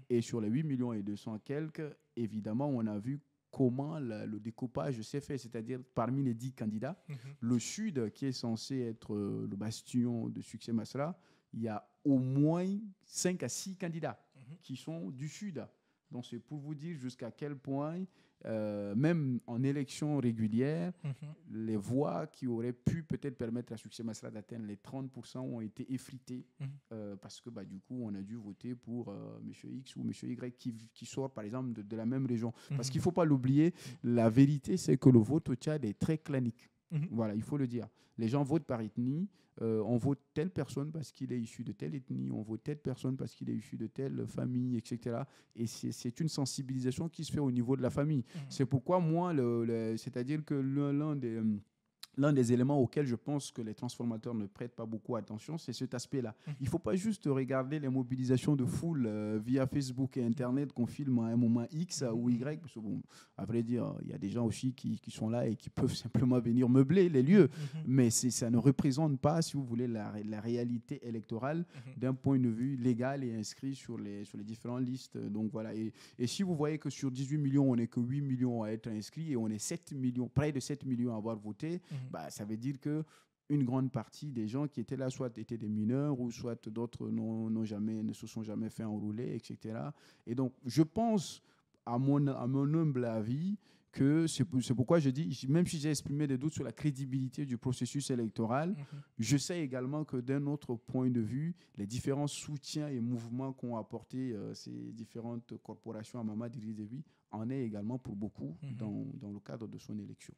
Et sur les 8 millions et 200 quelques, évidemment, on a vu comment le découpage s'est fait. C'est-à-dire, parmi les 10 candidats, le Sud, qui est censé être le bastion de Succès Masra, il y a au moins 5 à 6 candidats qui sont du Sud. Donc, c'est pour vous dire jusqu'à quel point, même en élection régulière, les voix qui auraient pu peut-être permettre à Succès Masra d'atteindre les 30% ont été effritées parce que du coup, on a dû voter pour M. X ou M. Y qui sort, par exemple, de la même région. Parce qu'il ne faut pas l'oublier, la vérité, c'est que le vote au Tchad est très clanique. Voilà, il faut le dire. Les gens votent par ethnie. On vote telle personne parce qu'il est issu de telle ethnie, on vote telle personne parce qu'il est issu de telle famille, etc. Et c'est une sensibilisation qui se fait au niveau de la famille. C'est pourquoi moi, c'est-à-dire que l'un des éléments auxquels je pense que les transformateurs ne prêtent pas beaucoup attention, c'est cet aspect-là. Il ne faut pas juste regarder les mobilisations de foule via Facebook et Internet qu'on filme à un moment X ou Y, parce que, bon, à vrai dire, il y a des gens aussi qui sont là et qui peuvent simplement venir meubler les lieux, mais ça ne représente pas, si vous voulez, la réalité électorale d'un point de vue légal et inscrit sur les différentes listes. Donc voilà. Et si vous voyez que sur 18 millions, on n'est que 8 millions à être inscrits et on est 7 millions, près de 7 millions à avoir voté, ça veut dire qu'une grande partie des gens qui étaient là, soit étaient des mineurs, ou soit d'autres ne se sont jamais fait enrouler, etc. Et donc, je pense, à mon humble avis, que c'est pourquoi je dis, même si j'ai exprimé des doutes sur la crédibilité du processus électoral, je sais également que d'un autre point de vue, les différents soutiens et mouvements qu'ont apporté ces différentes corporations à Mamad Idriss Déby en est également pour beaucoup dans le cadre de son élection.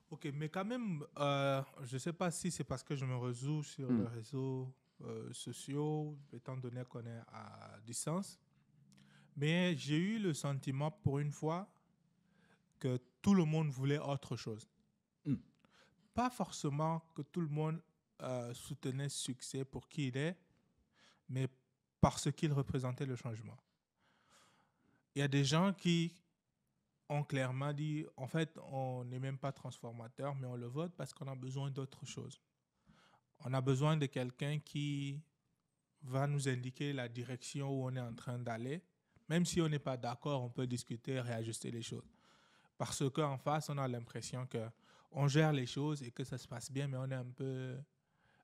Ok, mais quand même, je ne sais pas si c'est parce que je me réseau sur les réseaux sociaux, étant donné qu'on est à distance, mais j'ai eu le sentiment pour une fois que tout le monde voulait autre chose. Pas forcément que tout le monde soutenait Succès pour qui il est, mais parce qu'il représentait le changement. Il y a des gens qui ont clairement dit, en fait, on n'est même pas transformateur, mais on le vote parce qu'on a besoin d'autre chose. On a besoin de quelqu'un qui va nous indiquer la direction où on est en train d'aller. Même si on n'est pas d'accord, on peut discuter, réajuster les choses. Parce qu'en face, on a l'impression qu'on gère les choses et que ça se passe bien, mais on est un peu...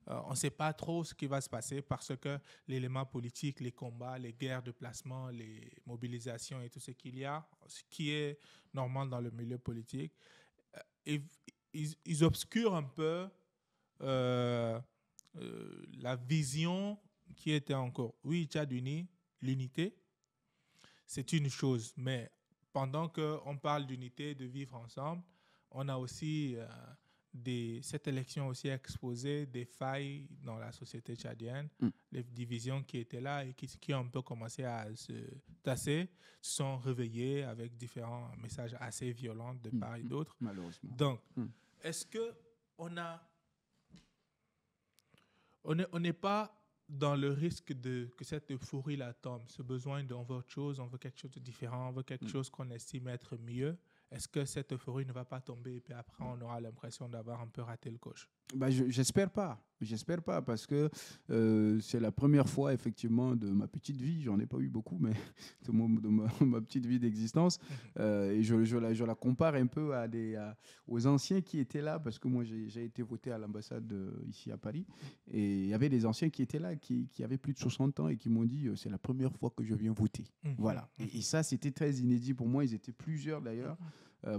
on ne sait pas trop ce qui va se passer parce que l'élément politique, les combats, les guerres de placement, les mobilisations et tout ce qu'il y a, ce qui est normal dans le milieu politique, ils obscurent un peu la vision qui était encore. Oui, Tchad uni, l'unité, c'est une chose, mais pendant qu'on parle d'unité, de vivre ensemble, on a aussi... cette élection aussi a exposé des failles dans la société tchadienne, les divisions qui étaient là et qui ont un peu commencé à se tasser, se sont réveillées avec différents messages assez violents de part et d'autre. Malheureusement. Donc, est-ce qu'on n'est pas dans le risque que cette euphorie-là tombe, ce besoin d'on veut autre chose, on veut quelque chose de différent, on veut quelque chose qu'on estime être mieux, est-ce que cette euphorie ne va pas tomber et puis après on aura l'impression d'avoir un peu raté le coche? Bah, j'espère pas. J'espère pas parce que c'est la première fois effectivement de ma petite vie, j'en ai pas eu beaucoup, mais ma petite vie d'existence. Et je la compare un peu aux anciens qui étaient là parce que moi j'ai été voté à l'ambassade ici à Paris et il y avait des anciens qui étaient là, qui avaient plus de 60 ans et qui m'ont dit c'est la première fois que je viens voter. Voilà. Et ça c'était très inédit pour moi, ils étaient plusieurs d'ailleurs.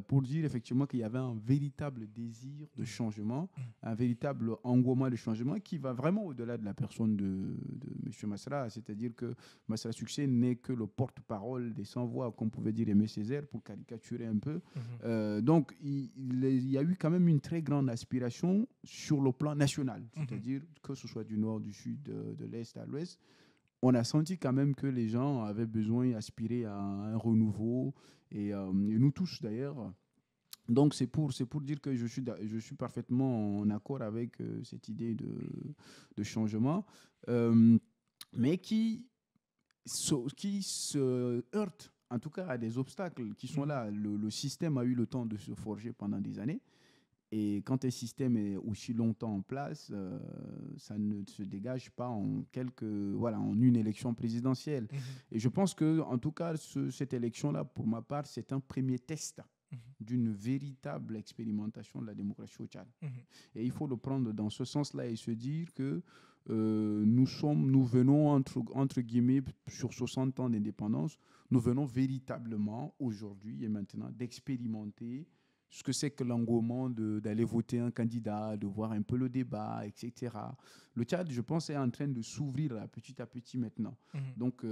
Pour dire effectivement qu'il y avait un véritable désir de changement, un véritable engouement de changement qui va vraiment au-delà de la personne de M. Masra, c'est-à-dire que Masra Succès n'est que le porte-parole des sans-voix, comme pouvait dire Aimé Césaire, pour caricaturer un peu. Donc, il y a eu quand même une très grande aspiration sur le plan national, c'est-à-dire que ce soit du nord, du sud, de l'est à l'ouest. On a senti quand même que les gens avaient besoin d'aspirer à un renouveau, et nous tous d'ailleurs. Donc c'est pour dire que je suis parfaitement en accord avec cette idée de changement, mais qui se heurte en tout cas à des obstacles qui sont là. Le système a eu le temps de se forger pendant des années. Et quand un système est aussi longtemps en place, ça ne se dégage pas en une élection présidentielle. Et je pense que, en tout cas, cette élection-là, pour ma part, c'est un premier test d'une véritable expérimentation de la démocratie au Tchad. Et il faut le prendre dans ce sens-là et se dire que nous venons, entre guillemets, sur 60 ans d'indépendance, nous venons véritablement, aujourd'hui et maintenant, d'expérimenter ce que c'est que l'engouement d'aller voter un candidat, de voir un peu le débat, etc. Le Tchad, je pense, est en train de s'ouvrir là, petit à petit maintenant. Donc,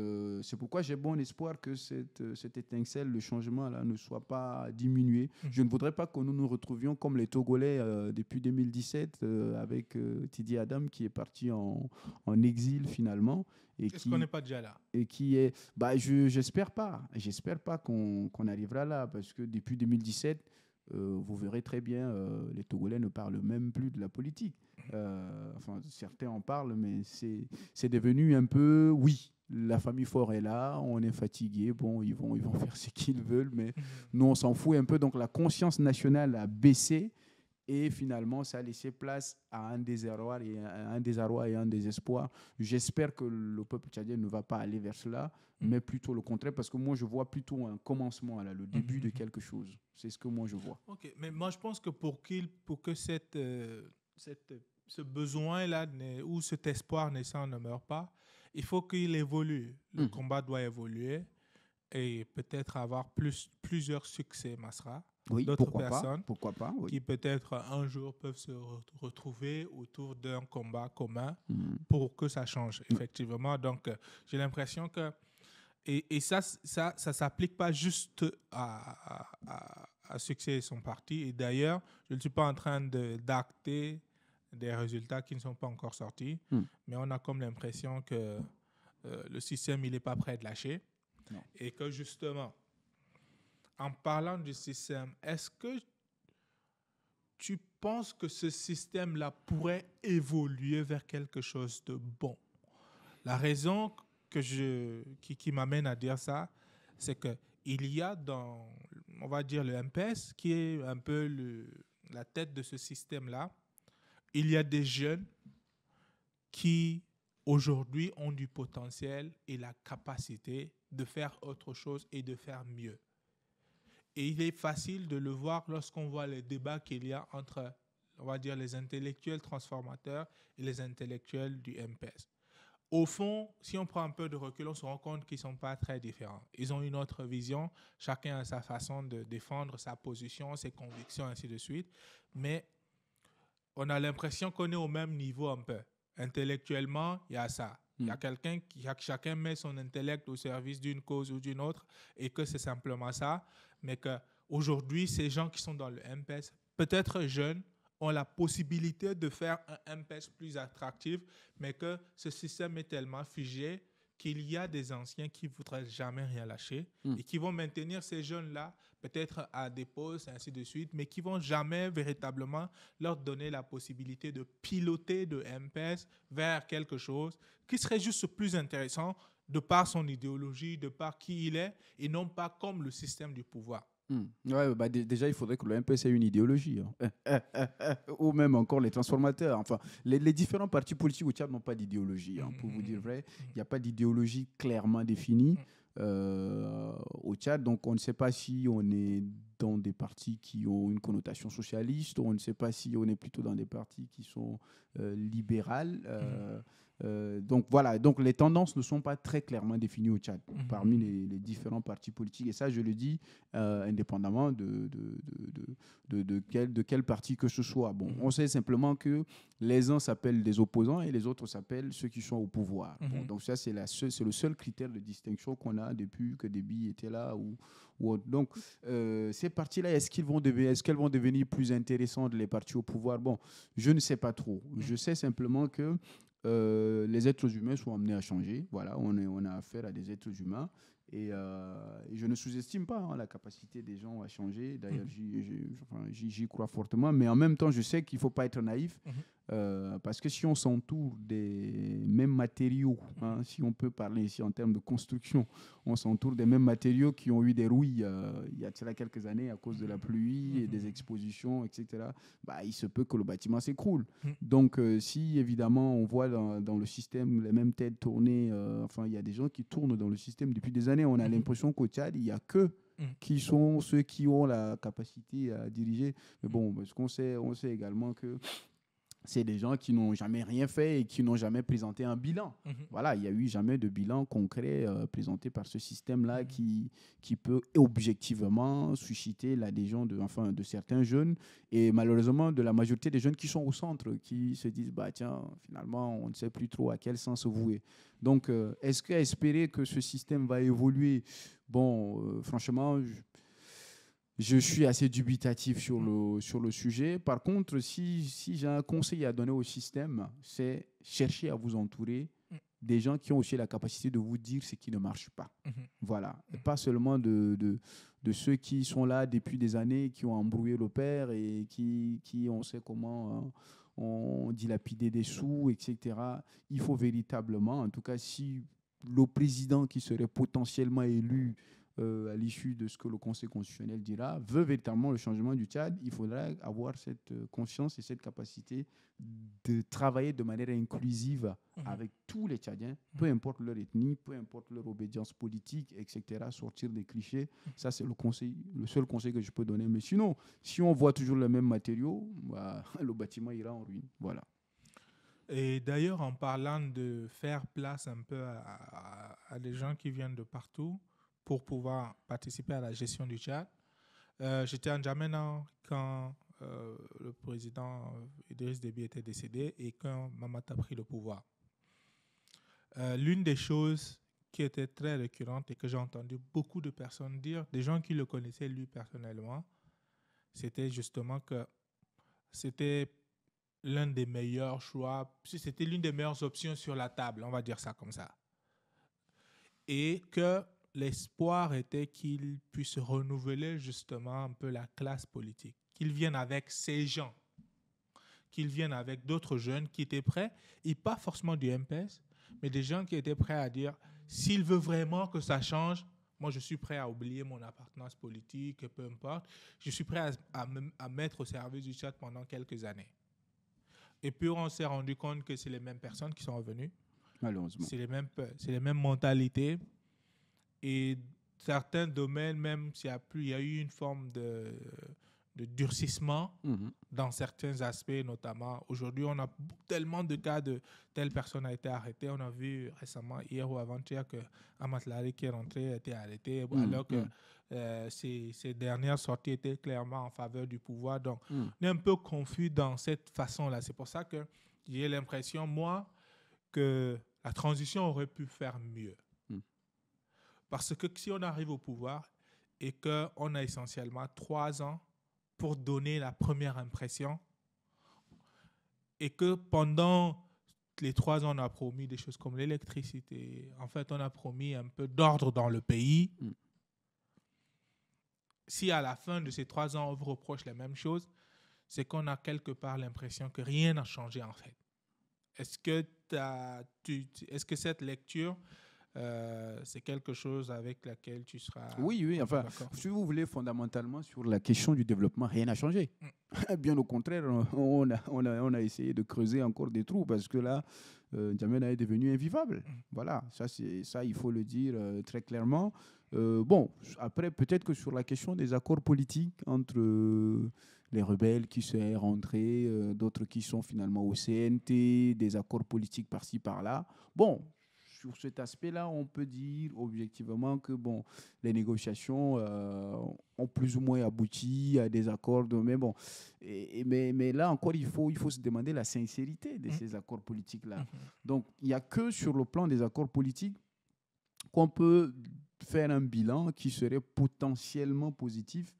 c'est pourquoi j'ai bon espoir que cette étincelle, le changement là, ne soit pas diminué. Je ne voudrais pas que nous nous retrouvions comme les Togolais depuis 2017 avec Tidi Adam qui est parti en exil finalement. Est-ce qu'on n'est pas déjà là? Et qui est... j'espère pas. J'espère pas qu'on arrivera là parce que depuis 2017, vous verrez très bien, les Togolais ne parlent même plus de la politique. Certains en parlent, mais c'est devenu un peu, oui, la famille Faure est là, on est fatigué, bon, ils vont faire ce qu'ils veulent, mais nous, on s'en fout un peu. Donc, la conscience nationale a baissé et finalement, ça a laissé place à un désarroi et un désespoir. J'espère que le peuple tchadien ne va pas aller vers cela, mais plutôt le contraire, parce que moi, je vois plutôt un commencement, là, le début de quelque chose. C'est ce que moi, je vois. Ok, mais moi, je pense que pour que ce besoin-là ou cet espoir naissant ne meure pas, il faut qu'il évolue. Le combat doit évoluer et peut-être avoir plusieurs succès, Masra. Oui, d'autres personnes pourquoi pas, oui. Qui peut-être un jour peuvent se retrouver autour d'un combat commun pour que ça change, effectivement. Donc, j'ai l'impression que... Et ça s'applique pas juste à Succès et son parti. Et d'ailleurs, je ne suis pas en train d'acter des résultats qui ne sont pas encore sortis, mais on a comme l'impression que le système, il n'est pas prêt de lâcher. Non. Et que justement, en parlant du système, est-ce que tu penses que ce système-là pourrait évoluer vers quelque chose de bon? La raison qui m'amène à dire ça, c'est qu'il y a dans, on va dire, le MPS, qui est un peu la tête de ce système-là, il y a des jeunes qui, aujourd'hui, ont du potentiel et la capacité de faire autre chose et de faire mieux. Et il est facile de le voir lorsqu'on voit les débats qu'il y a entre, on va dire, les intellectuels transformateurs et les intellectuels du MPS. Au fond, si on prend un peu de recul, on se rend compte qu'ils ne sont pas très différents. Ils ont une autre vision, chacun a sa façon de défendre sa position, ses convictions, ainsi de suite. Mais on a l'impression qu'on est au même niveau un peu. Intellectuellement, il y a ça. Il y a chacun met son intellect au service d'une cause ou d'une autre et que c'est simplement ça. Mais qu'aujourd'hui, ces gens qui sont dans le MPS, peut-être jeunes, ont la possibilité de faire un MPS plus attractif, mais que ce système est tellement figé qu'il y a des anciens qui ne voudraient jamais rien lâcher et qui vont maintenir ces jeunes-là peut-être à des postes, et ainsi de suite, mais qui ne vont jamais véritablement leur donner la possibilité de piloter de MPS vers quelque chose qui serait juste plus intéressant de par son idéologie, de par qui il est, et non pas comme le système du pouvoir. Ouais, déjà, il faudrait que le MPS ait une idéologie. Ou même encore les transformateurs. Enfin, les différents partis politiques au Tchad n'ont pas d'idéologie. Pour vous dire vrai, il n'y a pas d'idéologie clairement définie au Tchad. Donc, on ne sait pas si on est dans des partis qui ont une connotation socialiste, on ne sait pas si on est plutôt dans des partis qui sont libérales. Donc voilà, donc les tendances ne sont pas très clairement définies au Tchad parmi les différents partis politiques. Et ça, je le dis indépendamment de quel parti que ce soit. Bon, on sait simplement que les uns s'appellent des opposants et les autres s'appellent ceux qui sont au pouvoir. Bon, donc ça, c'est le seul critère de distinction qu'on a depuis que Déby était là. Donc, ces partis-là, est-ce qu'elles vont devenir plus intéressantes, les partis au pouvoir? Bon, je ne sais pas trop. Je sais simplement que les êtres humains sont amenés à changer. Voilà, on a affaire à des êtres humains. Et je ne sous-estime pas la capacité des gens à changer. D'ailleurs, j'y crois fortement. Mais en même temps, je sais qu'il ne faut pas être naïf. Parce que si on s'entoure des mêmes matériaux, si on peut parler ici en termes de construction, on s'entoure des mêmes matériaux qui ont eu des rouilles il y a cela quelques années à cause de la pluie et des expositions, etc., il se peut que le bâtiment s'écroule. Donc, si évidemment on voit dans le système les mêmes têtes tourner, il y a des gens qui tournent dans le système depuis des années, on a l'impression qu'au Tchad, il n'y a que qui sont ceux qui ont la capacité à diriger. Mais bon, parce qu'on sait également que c'est des gens qui n'ont jamais rien fait et qui n'ont jamais présenté un bilan. Voilà, il n'y a eu jamais de bilan concret présenté par ce système-là qui peut objectivement susciter l'adhésion de certains jeunes et malheureusement de la majorité des jeunes qui sont au centre, qui se disent tiens, finalement, on ne sait plus trop à quel sens se vouer. Donc, est-ce qu'à espérer que ce système va évoluer? Bon, franchement, je suis assez dubitatif sur le sujet. Par contre, si j'ai un conseil à donner au système, c'est chercher à vous entourer des gens qui ont aussi la capacité de vous dire ce qui ne marche pas. Voilà. Et pas seulement de ceux qui sont là depuis des années, qui ont embrouillé le père et qui on sait comment ont dilapidé des sous, etc. Il faut véritablement, en tout cas, si le président qui serait potentiellement élu à l'issue de ce que le Conseil constitutionnel dira, veut véritablement le changement du Tchad, il faudra avoir cette conscience et cette capacité de travailler de manière inclusive avec tous les Tchadiens, peu importe leur ethnie, peu importe leur obédience politique, etc., sortir des clichés. Ça, c'est le seul conseil que je peux donner. Mais sinon, si on voit toujours les mêmes matériaux, le bâtiment ira en ruine. Voilà. Et d'ailleurs, en parlant de faire place un peu à des gens qui viennent de partout, pour pouvoir participer à la gestion du Tchad. J'étais en N'Djamena quand le président Idriss Déby était décédé et quand Mamata a pris le pouvoir. L'une des choses qui était très récurrente et que j'ai entendu beaucoup de personnes dire, des gens qui le connaissaient lui personnellement, c'était justement que c'était l'un des meilleurs choix, c'était l'une des meilleures options sur la table, on va dire ça comme ça. Et que l'espoir était qu'il puisse renouveler justement un peu la classe politique, qu'il vienne avec ces gens, qu'il vienne avec d'autres jeunes qui étaient prêts, et pas forcément du MPS, mais des gens qui étaient prêts à dire, s'il veut vraiment que ça change, moi je suis prêt à oublier mon appartenance politique, peu importe, je suis prêt à mettre au service du Tchad pendant quelques années. Et puis on s'est rendu compte que c'est les mêmes personnes qui sont revenues, malheureusement. C'est les mêmes mentalités. Et certains domaines, même s'il y a eu une forme de durcissement dans certains aspects, notamment. Aujourd'hui, on a tellement de cas de telle personne a été arrêtée. On a vu récemment, hier ou avant-hier, que Amat Larry qui est rentré a été arrêté, alors que ces dernières sorties étaient clairement en faveur du pouvoir. Donc, on est un peu confus dans cette façon-là. C'est pour ça que j'ai l'impression, moi, que la transition aurait pu faire mieux. Parce que si on arrive au pouvoir et qu'on a essentiellement 3 ans pour donner la première impression et que pendant les 3 ans, on a promis des choses comme l'électricité. En fait, on a promis un peu d'ordre dans le pays. Si à la fin de ces 3 ans, on vous reproche les mêmes choses, c'est qu'on a quelque part l'impression que rien n'a changé en fait. Est-ce que cette lecture, c'est quelque chose avec laquelle tu seras Oui, enfin, d'accord? si vous voulez, fondamentalement, sur la question du développement, rien n'a changé. Bien au contraire, on a essayé de creuser encore des trous parce que là, N'Djamena est devenu invivable. Voilà, ça, il faut le dire très clairement. Bon, après, peut-être que sur la question des accords politiques entre les rebelles qui sont rentrés, d'autres qui sont finalement au CNT, des accords politiques par-ci, par-là. Bon, sur cet aspect-là, on peut dire objectivement que bon, les négociations ont plus ou moins abouti à des accords. Mais bon, mais là encore, il faut se demander la sincérité de ces accords politiques-là. Donc, il n'y a que sur le plan des accords politiques qu'on peut faire un bilan qui serait potentiellement positif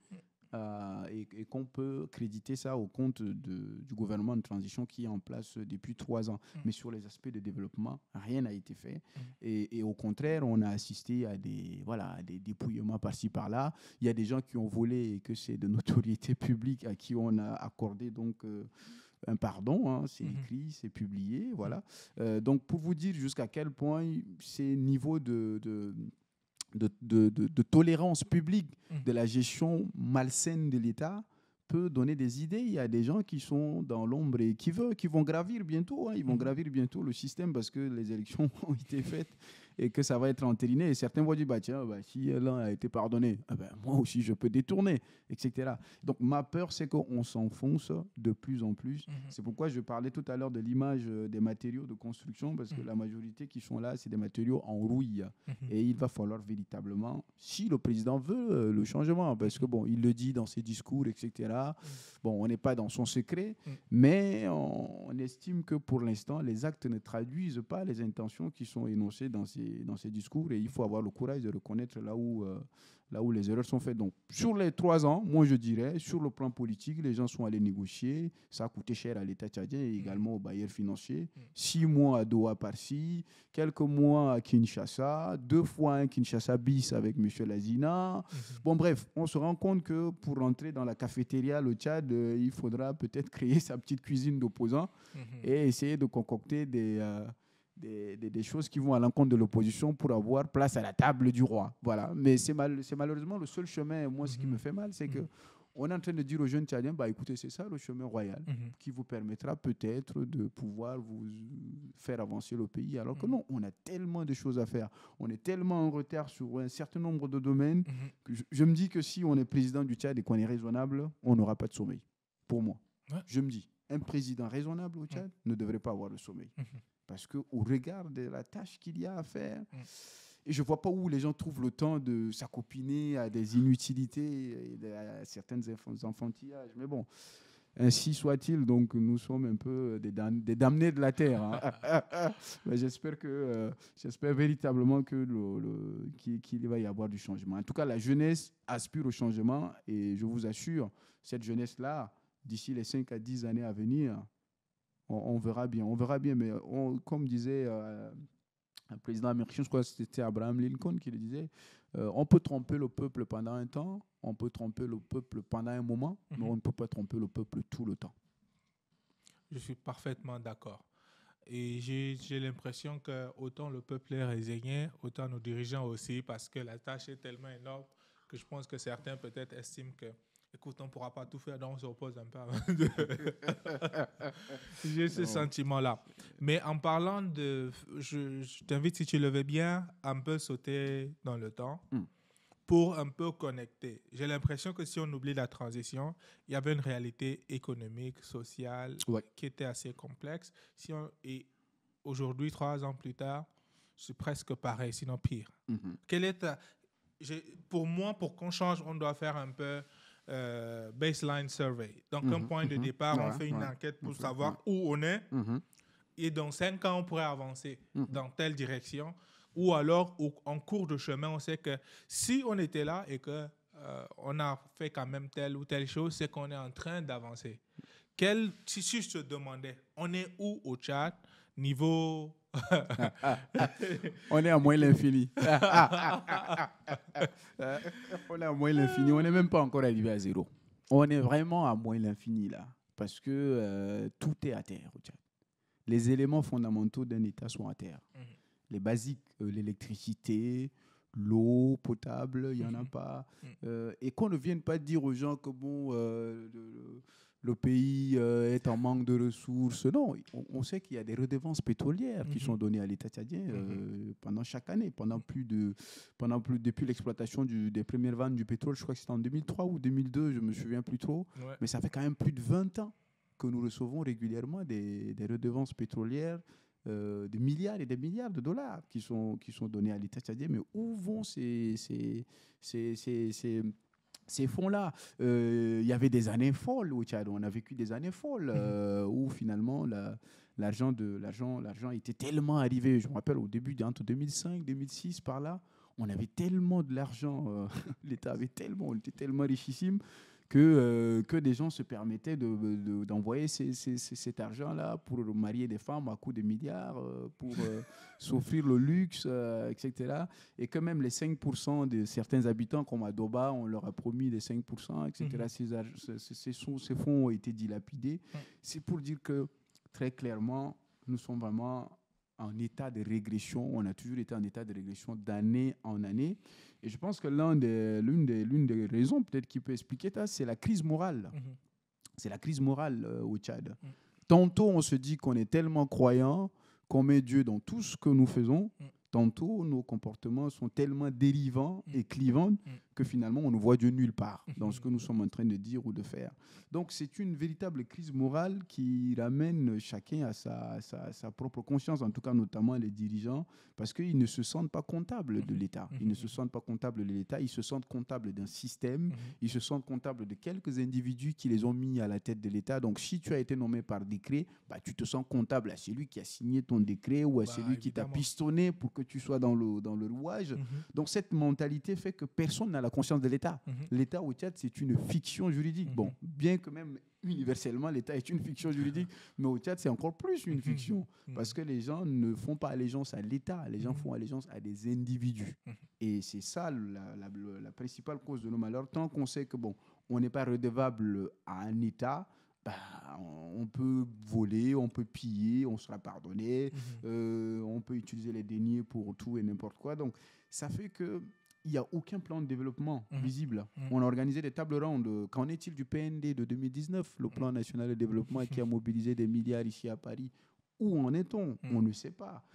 et qu'on peut créditer ça au compte du gouvernement de transition qui est en place depuis 3 ans. Mais sur les aspects de développement, rien n'a été fait. Et au contraire, on a assisté à des dépouillements par-ci, par-là. Il y a des gens qui ont volé et que c'est de notoriété publique à qui on a accordé donc un pardon, hein, c'est écrit, c'est publié, voilà. Donc pour vous dire jusqu'à quel point ces niveaux de tolérance publique de la gestion malsaine de l'État peut donner des idées. Il y a des gens qui sont dans l'ombre et qui vont gravir bientôt. Ils vont gravir bientôt le système parce que les élections ont été faites et que ça va être entériné. Et certains vont dire, tiens, si l'un a été pardonné, moi aussi je peux détourner, etc. Donc ma peur, c'est qu'on s'enfonce de plus en plus. C'est pourquoi je parlais tout à l'heure de l'image des matériaux de construction, parce que la majorité qui sont là, c'est des matériaux en rouille. Et il va falloir véritablement, si le président veut le changement, parce que bon, il le dit dans ses discours, etc. Bon, on n'est pas dans son secret, mais on estime que pour l'instant, les actes ne traduisent pas les intentions qui sont énoncées dans ces discours, et il faut avoir le courage de reconnaître là où les erreurs sont faites. Donc, sur les 3 ans, moi je dirais, sur le plan politique, les gens sont allés négocier. Ça a coûté cher à l'État tchadien et également aux bailleurs financiers. 6 mois à Doha par-ci, quelques mois à Kinshasa, 2 fois un Kinshasa bis avec M. Lazina. Bon, bref, on se rend compte que pour rentrer dans la cafétéria, le Tchad, il faudra peut-être créer sa petite cuisine d'opposants et essayer de concocter des choses qui vont à l'encontre de l'opposition pour avoir place à la table du roi. Voilà. Mais c'est malheureusement le seul chemin. Moi, ce qui me fait mal, c'est que on est en train de dire aux jeunes Tchadiens, écoutez, c'est ça le chemin royal qui vous permettra peut-être de pouvoir vous faire avancer le pays. Alors que non, on a tellement de choses à faire. On est tellement en retard sur un certain nombre de domaines que je me dis que si on est président du Tchad et qu'on est raisonnable, on n'aura pas de sommeil. Pour moi. Ouais. Je me dis, un président raisonnable au Tchad ne devrait pas avoir le sommeil. Parce qu'au regard de la tâche qu'il y a à faire, et je ne vois pas où les gens trouvent le temps de s'accopiner à des inutilités et à certaines enfantillages. Mais bon, ainsi soit-il. Donc, nous sommes un peu des damnés de la terre. Hein. Mais j'espère véritablement qu'il va y avoir du changement. En tout cas, la jeunesse aspire au changement. Et je vous assure, cette jeunesse-là, d'ici les 5 à 10 années à venir, on verra bien. Mais comme disait un président américain, je crois que c'était Abraham Lincoln qui le disait, on peut tromper le peuple pendant un temps, on peut tromper le peuple pendant un moment, mais on ne peut pas tromper le peuple tout le temps. Je suis parfaitement d'accord. Et j'ai l'impression que autant le peuple est résigné, autant nos dirigeants aussi, parce que la tâche est tellement énorme que je pense que certains peut-être estiment que écoute, on ne pourra pas tout faire, donc on se repose un peu avant de... J'ai ce sentiment-là. Mais en parlant de... Je t'invite, si tu le veux bien, à un peu sauter dans le temps pour un peu connecter. J'ai l'impression que si on oublie la transition, il y avait une réalité économique, sociale, qui était assez complexe. Et aujourd'hui, 3 ans plus tard, c'est presque pareil, sinon pire. Quelle est pour moi, pour qu'on change, on doit faire un peu... baseline survey. Donc, un point de départ, on fait une enquête pour savoir où on est. Et dans 5 ans, on pourrait avancer dans telle direction. Ou alors, en cours de chemin, on sait que si on était là et qu'on a fait quand même telle ou telle chose, c'est qu'on est en train d'avancer. Si je te demandais, on est où au Tchad niveau... On est à moins l'infini. On est à moins l'infini. On n'est même pas encore arrivé à zéro. On est vraiment à moins l'infini là. Parce que tout est à terre au Tchad. Les éléments fondamentaux d'un État sont à terre. Les basiques, l'électricité, l'eau potable, il n'y en a pas. Et qu'on ne vienne pas dire aux gens que bon, le pays est en manque de ressources. Non, on sait qu'il y a des redevances pétrolières qui sont données à l'État tchadien pendant chaque année, depuis l'exploitation des premières vannes du pétrole. Je crois que c'était en 2003 ou 2002, je ne me souviens plus trop. Ouais. Mais ça fait quand même plus de 20 ans que nous recevons régulièrement des redevances pétrolières, des milliards et des milliards de dollars qui sont donnés à l'État tchadien. Mais où vont ces fonds-là? Il y avait des années folles au Tchad. On a vécu des années folles où finalement l'argent était tellement arrivé. Je me rappelle au début, entre 2005 2006 par là, on avait tellement de l'argent, l'État avait tellement, on était tellement richissime que des gens se permettaient d'envoyer cet argent-là pour marier des femmes à coups de milliards, pour s'offrir le luxe, etc. Et que même les 5% de certains habitants, comme à Doba, on leur a promis des 5%, etc. Ces fonds ont été dilapidés. C'est pour dire que, très clairement, nous sommes vraiment en état de régression. On a toujours été en état de régression d'année en année. Et je pense que l'une des raisons peut-être qui peut expliquer ça, c'est la crise morale. C'est la crise morale au Tchad. Tantôt, on se dit qu'on est tellement croyant qu'on met Dieu dans tout ce que nous faisons. Tantôt, nos comportements sont tellement dérivants et clivants que finalement, on ne voit Dieu nulle part dans ce que nous sommes en train de dire ou de faire. Donc, c'est une véritable crise morale qui ramène chacun à sa propre conscience, en tout cas notamment les dirigeants, parce qu'ils ne se sentent pas comptables de l'État. Ils ne se sentent pas comptables de l'État, ils se sentent comptables d'un système, ils se sentent comptables de quelques individus qui les ont mis à la tête de l'État. Donc, si tu as été nommé par décret, tu te sens comptable à celui qui a signé ton décret ou à celui qui t'a pistonné pour que tu sois dans le rouage. Donc, cette mentalité fait que personne n'a la conscience de l'État. L'État au Tchad, c'est une fiction juridique. Bon, bien que même universellement, l'État est une fiction juridique, mais au Tchad, c'est encore plus une fiction, parce que les gens ne font pas allégeance à l'État, les gens font allégeance à des individus. Et c'est ça la principale cause de nos malheurs. Tant qu'on sait que, bon, on n'est pas redevable à un État, on peut voler, on peut piller, on sera pardonné, on peut utiliser les deniers pour tout et n'importe quoi. Donc, ça fait que il n'y a aucun plan de développement visible. On a organisé des tables rondes. Qu'en est-il du PND de 2019, le plan national de développement qui a mobilisé des milliards ici à Paris? Où en est-on? On ne sait pas.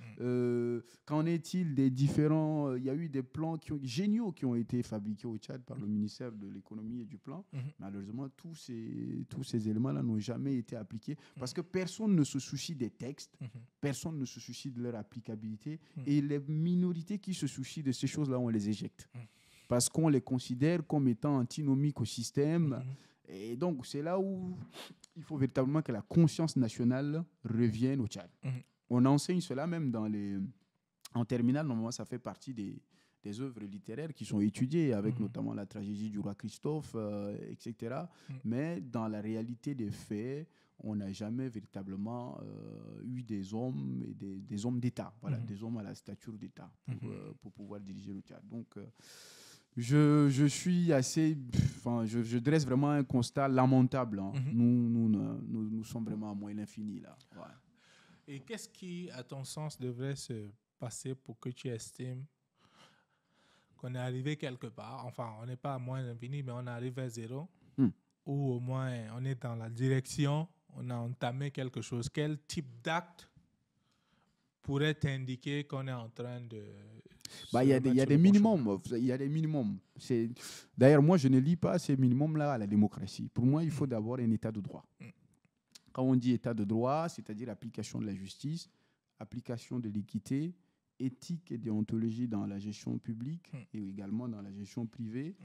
Qu'en est-il des différents... Il y a eu des plans géniaux qui ont été fabriqués au Tchad par le ministère de l'économie et du plan. Malheureusement, tous ces éléments-là n'ont jamais été appliqués parce que personne ne se soucie des textes, personne ne se soucie de leur applicabilité et les minorités qui se soucient de ces choses-là, on les éjecte parce qu'on les considère comme étant antinomiques au système. Et donc, c'est là où il faut véritablement que la conscience nationale revienne au Tchad. On enseigne cela même en terminale. Normalement, ça fait partie des œuvres littéraires qui sont étudiées, avec notamment la tragédie du roi Christophe, etc. Mais dans la réalité des faits, on n'a jamais véritablement eu des hommes, et des hommes d'État, voilà, des hommes à la stature d'État pour pouvoir diriger le Tchad. Donc, je suis assez... je dresse vraiment un constat lamentable. Hein. Nous sommes vraiment à moins l'infini, là. Ouais. Et qu'est-ce qui, à ton sens, devrait se passer pour que tu estimes qu'on est arrivé quelque part? Enfin, on n'est pas à moins l'infini, mais on arrive à zéro. Ou au moins, on est dans la direction, on a entamé quelque chose. Quel type d'acte pourrait t'indiquer qu'on est en train de... Il y a des minimums. Il y a des minimums. D'ailleurs, moi, je ne lis pas ces minimums-là à la démocratie. Pour moi, il faut d'abord un état de droit. Quand on dit état de droit, c'est-à-dire application de la justice, application de l'équité, éthique et déontologie dans la gestion publique et également dans la gestion privée.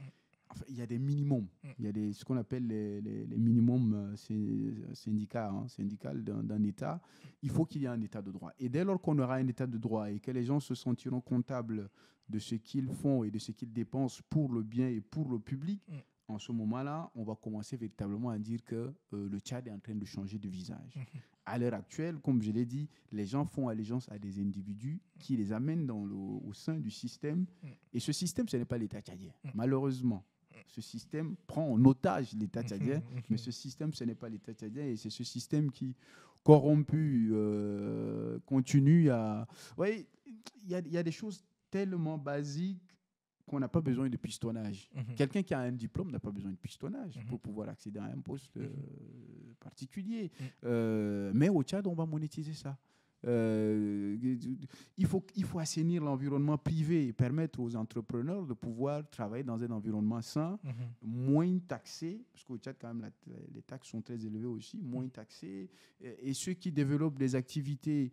Enfin, il y a des minimums. Il y a ce qu'on appelle les minimums syndicales d'un État. Il faut qu'il y ait un État de droit. Et dès lors qu'on aura un État de droit et que les gens se sentiront comptables de ce qu'ils font et de ce qu'ils dépensent pour le bien et pour le public, en ce moment-là, on va commencer véritablement à dire que le Tchad est en train de changer de visage. à l'heure actuelle, comme je l'ai dit, les gens font allégeance à des individus qui les amènent au sein du système. Et ce système, ce n'est pas l'État tchadien. Malheureusement, ce système prend en otage l'État tchadien, mais ce système, ce n'est pas l'État tchadien. Et c'est ce système qui, corrompu, continue à... Oui, il y a des choses tellement basiques qu'on n'a pas besoin de pistonnage. Quelqu'un qui a un diplôme n'a pas besoin de pistonnage pour pouvoir accéder à un poste particulier. Mais au Tchad, on va monétiser ça. Il faut assainir l'environnement privé et permettre aux entrepreneurs de pouvoir travailler dans un environnement sain, moins taxé, parce qu'au Tchad, quand même, les taxes sont très élevées aussi, moins taxées. Et ceux qui développent des activités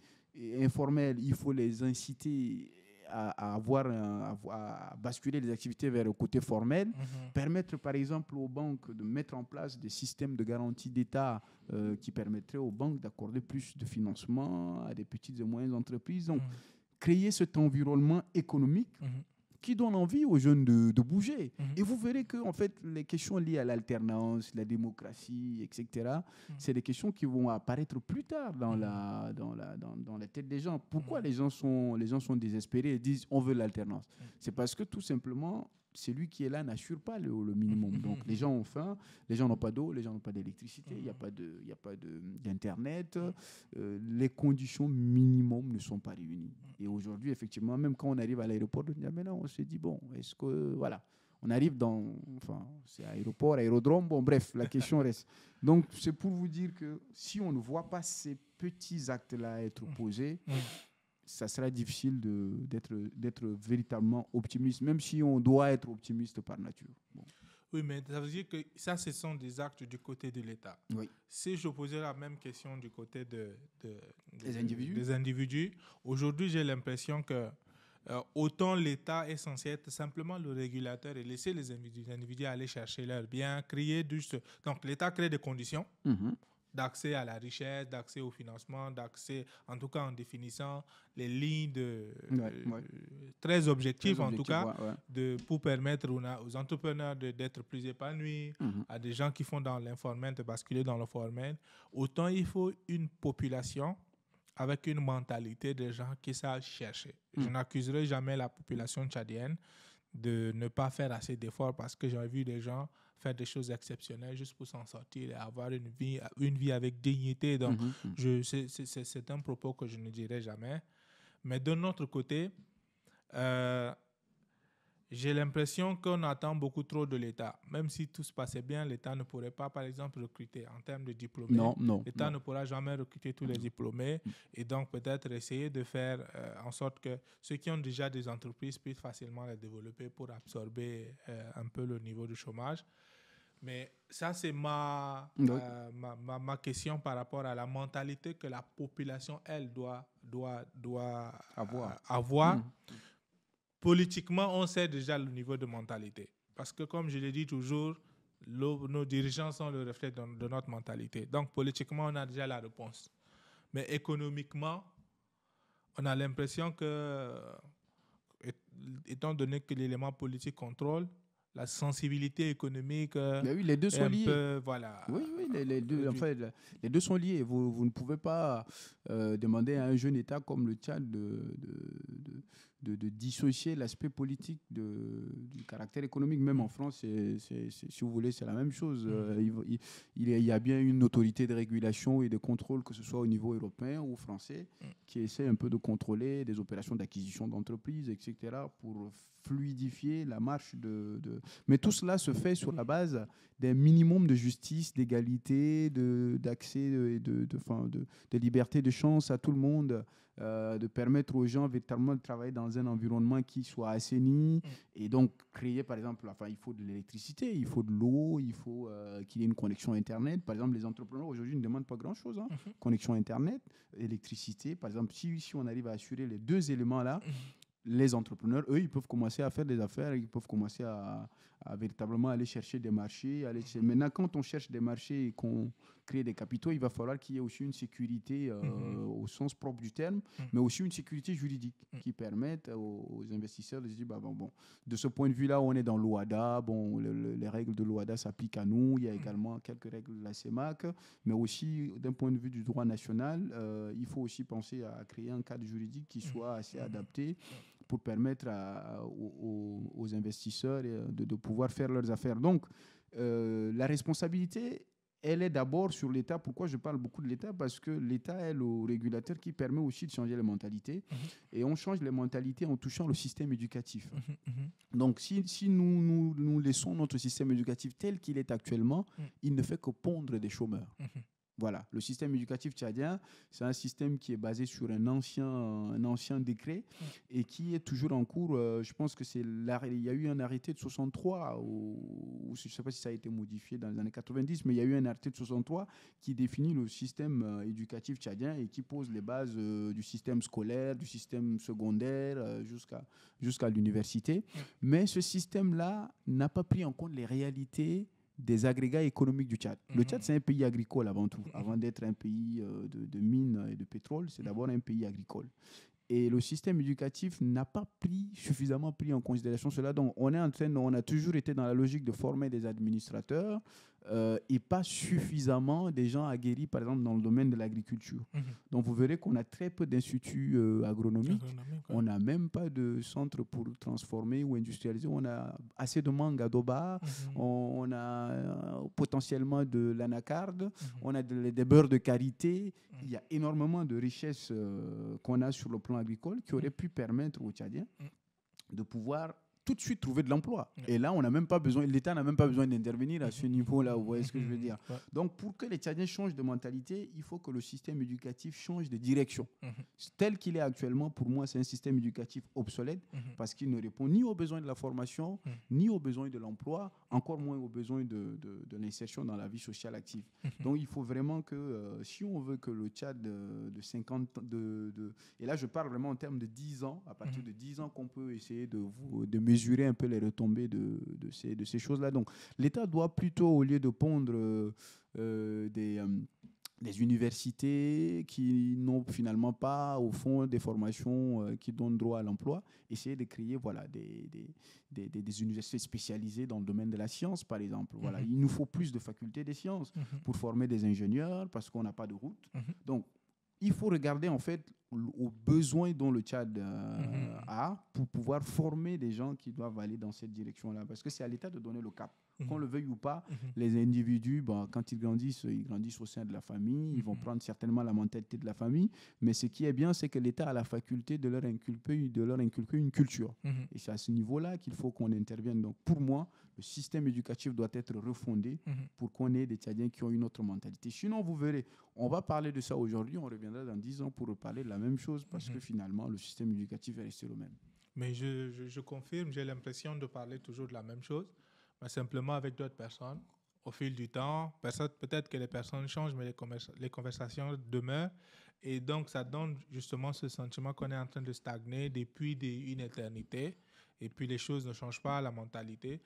informelles, il faut les inciter à basculer les activités vers le côté formel, permettre par exemple aux banques de mettre en place des systèmes de garantie d'État qui permettraient aux banques d'accorder plus de financement à des petites et moyennes entreprises. Donc, créer cet environnement économique qui donne envie aux jeunes de bouger. Et vous verrez que en fait, les questions liées à l'alternance, la démocratie, etc., c'est des questions qui vont apparaître plus tard dans la tête des gens. Pourquoi les gens sont désespérés et disent on veut l'alternance? C'est parce que tout simplement, celui qui est là n'assure pas le minimum. Donc les gens ont faim, les gens n'ont pas d'eau, les gens n'ont pas d'électricité, il n'y a pas d'internet, les conditions minimum ne sont pas réunies. Et aujourd'hui, effectivement, même quand on arrive à l'aéroport de N'Djamena, on se dit bon, est-ce que voilà, on arrive c'est aéroport, aérodrome, bon bref, la question reste. Donc c'est pour vous dire que si on ne voit pas ces petits actes-là être posés, ça sera difficile d'être véritablement optimiste, même si on doit être optimiste par nature. Bon. Oui, mais ça veut dire que ça, ce sont des actes du côté de l'État. Oui. Si je posais la même question du côté des individus, aujourd'hui, j'ai l'impression que autant l'État est censé être simplement le régulateur et laisser les individus aller chercher leurs biens, créer donc l'État crée des conditions d'accès à la richesse, d'accès au financement, d'accès, en tout cas en définissant les lignes très objectives, en tout cas, pour permettre aux entrepreneurs d'être plus épanouis, à des gens qui font dans l'informel de basculer dans le formel. Autant il faut une population avec une mentalité de gens qui savent chercher. Je n'accuserai jamais la population tchadienne de ne pas faire assez d'efforts parce que j'ai vu des gens faire des choses exceptionnelles juste pour s'en sortir et avoir une vie avec dignité. Donc, c'est un propos que je ne dirai jamais. Mais d'un autre côté, j'ai l'impression qu'on attend beaucoup trop de l'État. Même si tout se passait bien, l'État ne pourrait pas, par exemple, recruter en termes de diplômés. L'État ne pourra jamais recruter tous les diplômés. Et donc, peut-être essayer de faire en sorte que ceux qui ont déjà des entreprises puissent facilement les développer pour absorber un peu le niveau du chômage. Mais ça, c'est ma question par rapport à la mentalité que la population, elle, doit avoir. Politiquement, on sait déjà le niveau de mentalité. Parce que, comme je l'ai dit toujours, nos dirigeants sont le reflet de notre mentalité. Donc, politiquement, on a déjà la réponse. Mais économiquement, on a l'impression que, étant donné que l'élément politique contrôle, la sensibilité économique oui, les deux sont liés. Voilà. Oui, les deux, en fait, les deux sont liés. Vous ne pouvez pas demander à un jeune État comme le Tchad de dissocier l'aspect politique du caractère économique. Même en France, si vous voulez, c'est la même chose. Il y a bien une autorité de régulation et de contrôle, que ce soit au niveau européen ou français, qui essaie un peu de contrôler des opérations d'acquisition d'entreprises, etc., pour fluidifier la marche Mais tout cela se fait sur la base d'un minimum de justice, d'égalité, d'accès, de liberté de chance à tout le monde, de permettre aux gens véritablement de travailler dans un environnement qui soit assaini et donc créer, par exemple, il faut de l'électricité, il faut de l'eau, il faut qu'il y ait une connexion Internet. Par exemple, les entrepreneurs aujourd'hui ne demandent pas grand-chose. Connexion Internet, électricité. Par exemple, si on arrive à assurer les deux éléments-là, les entrepreneurs, eux, ils peuvent commencer à faire des affaires, ils peuvent commencer à à véritablement aller chercher des marchés. Maintenant, quand on cherche des marchés et qu'on crée des capitaux, il va falloir qu'il y ait aussi une sécurité au sens propre du terme, mais aussi une sécurité juridique qui permette aux investisseurs de se dire, bon, de ce point de vue-là, on est dans l'OHADA, les règles de l'OHADA s'appliquent à nous, il y a également quelques règles de la CEMAC, mais aussi d'un point de vue du droit national, il faut aussi penser à créer un cadre juridique qui soit assez adapté pour permettre aux investisseurs de pouvoir faire leurs affaires. Donc, la responsabilité, elle est d'abord sur l'État. Pourquoi je parle beaucoup de l'État? Parce que l'État est le régulateur qui permet aussi de changer les mentalités. Et on change les mentalités en touchant le système éducatif. Donc, si nous laissons notre système éducatif tel qu'il est actuellement, il ne fait que pondre des chômeurs. Voilà, le système éducatif tchadien, c'est un système qui est basé sur un ancien décret et qui est toujours en cours. Je pense que il y a eu un arrêté de 63, ou je ne sais pas si ça a été modifié dans les années 90, mais il y a eu un arrêté de 63 qui définit le système éducatif tchadien et qui pose les bases du système scolaire, du système secondaire jusqu'à l'université. Mais ce système-là n'a pas pris en compte les réalités des agrégats économiques du Tchad. Le Tchad, c'est un pays agricole avant tout. Avant d'être un pays de mines et de pétrole, c'est d'abord un pays agricole. Et le système éducatif n'a pas suffisamment pris en considération cela. Donc, on a toujours été dans la logique de former des administrateurs et pas suffisamment des gens aguerris, par exemple, dans le domaine de l'agriculture. Donc, vous verrez qu'on a très peu d'instituts agronomiques. On n'a même pas de centre pour transformer ou industrialiser. On a assez de mangue à Doba. On a potentiellement de l'anacarde. On a des beurres de karité. Il y a énormément de richesses qu'on a sur le plan agricole qui auraient pu permettre aux Tchadiens de pouvoir tout de suite trouver de l'emploi. Et là, l'État n'a même pas besoin d'intervenir à ce niveau-là, vous voyez ce que je veux dire. Donc, pour que les Tchadiens changent de mentalité, il faut que le système éducatif change de direction. Tel qu'il est actuellement, pour moi, c'est un système éducatif obsolète parce qu'il ne répond ni aux besoins de la formation, ni aux besoins de l'emploi, encore moins aux besoins de l'insertion dans la vie sociale active. Donc, il faut vraiment que, si on veut que le Tchad de 50 et là, je parle vraiment en termes de 10 ans, à partir de 10 ans qu'on peut essayer de mesurer un peu les retombées de ces choses-là. Donc, l'État doit plutôt, au lieu de pondre des universités qui n'ont finalement pas, au fond, des formations qui donnent droit à l'emploi, essayer de créer des universités spécialisées dans le domaine de la science, par exemple. Voilà. Il nous faut plus de facultés des sciences pour former des ingénieurs parce qu'on n'a pas de route. Donc, il faut regarder en fait aux besoins dont le Tchad a pour pouvoir former des gens qui doivent aller dans cette direction-là. Parce que c'est à l'État de donner le cap. Qu'on le veuille ou pas, les individus, quand ils grandissent au sein de la famille, ils vont prendre certainement la mentalité de la famille. Mais ce qui est bien, c'est que l'État a la faculté de leur inculquer une culture. Et c'est à ce niveau-là qu'il faut qu'on intervienne. Donc pour moi, le système éducatif doit être refondé pour qu'on ait des Tchadiens qui ont une autre mentalité. Sinon, vous verrez, on va parler de ça aujourd'hui, on reviendra dans 10 ans pour reparler de la même chose parce que finalement, le système éducatif est resté le même. Mais je confirme, j'ai l'impression de parler toujours de la même chose, mais simplement avec d'autres personnes. Au fil du temps, peut-être que les personnes changent, mais les conversations demeurent. Et donc, ça donne justement ce sentiment qu'on est en train de stagner depuis une éternité. Et puis, les choses ne changent pas, la mentalité.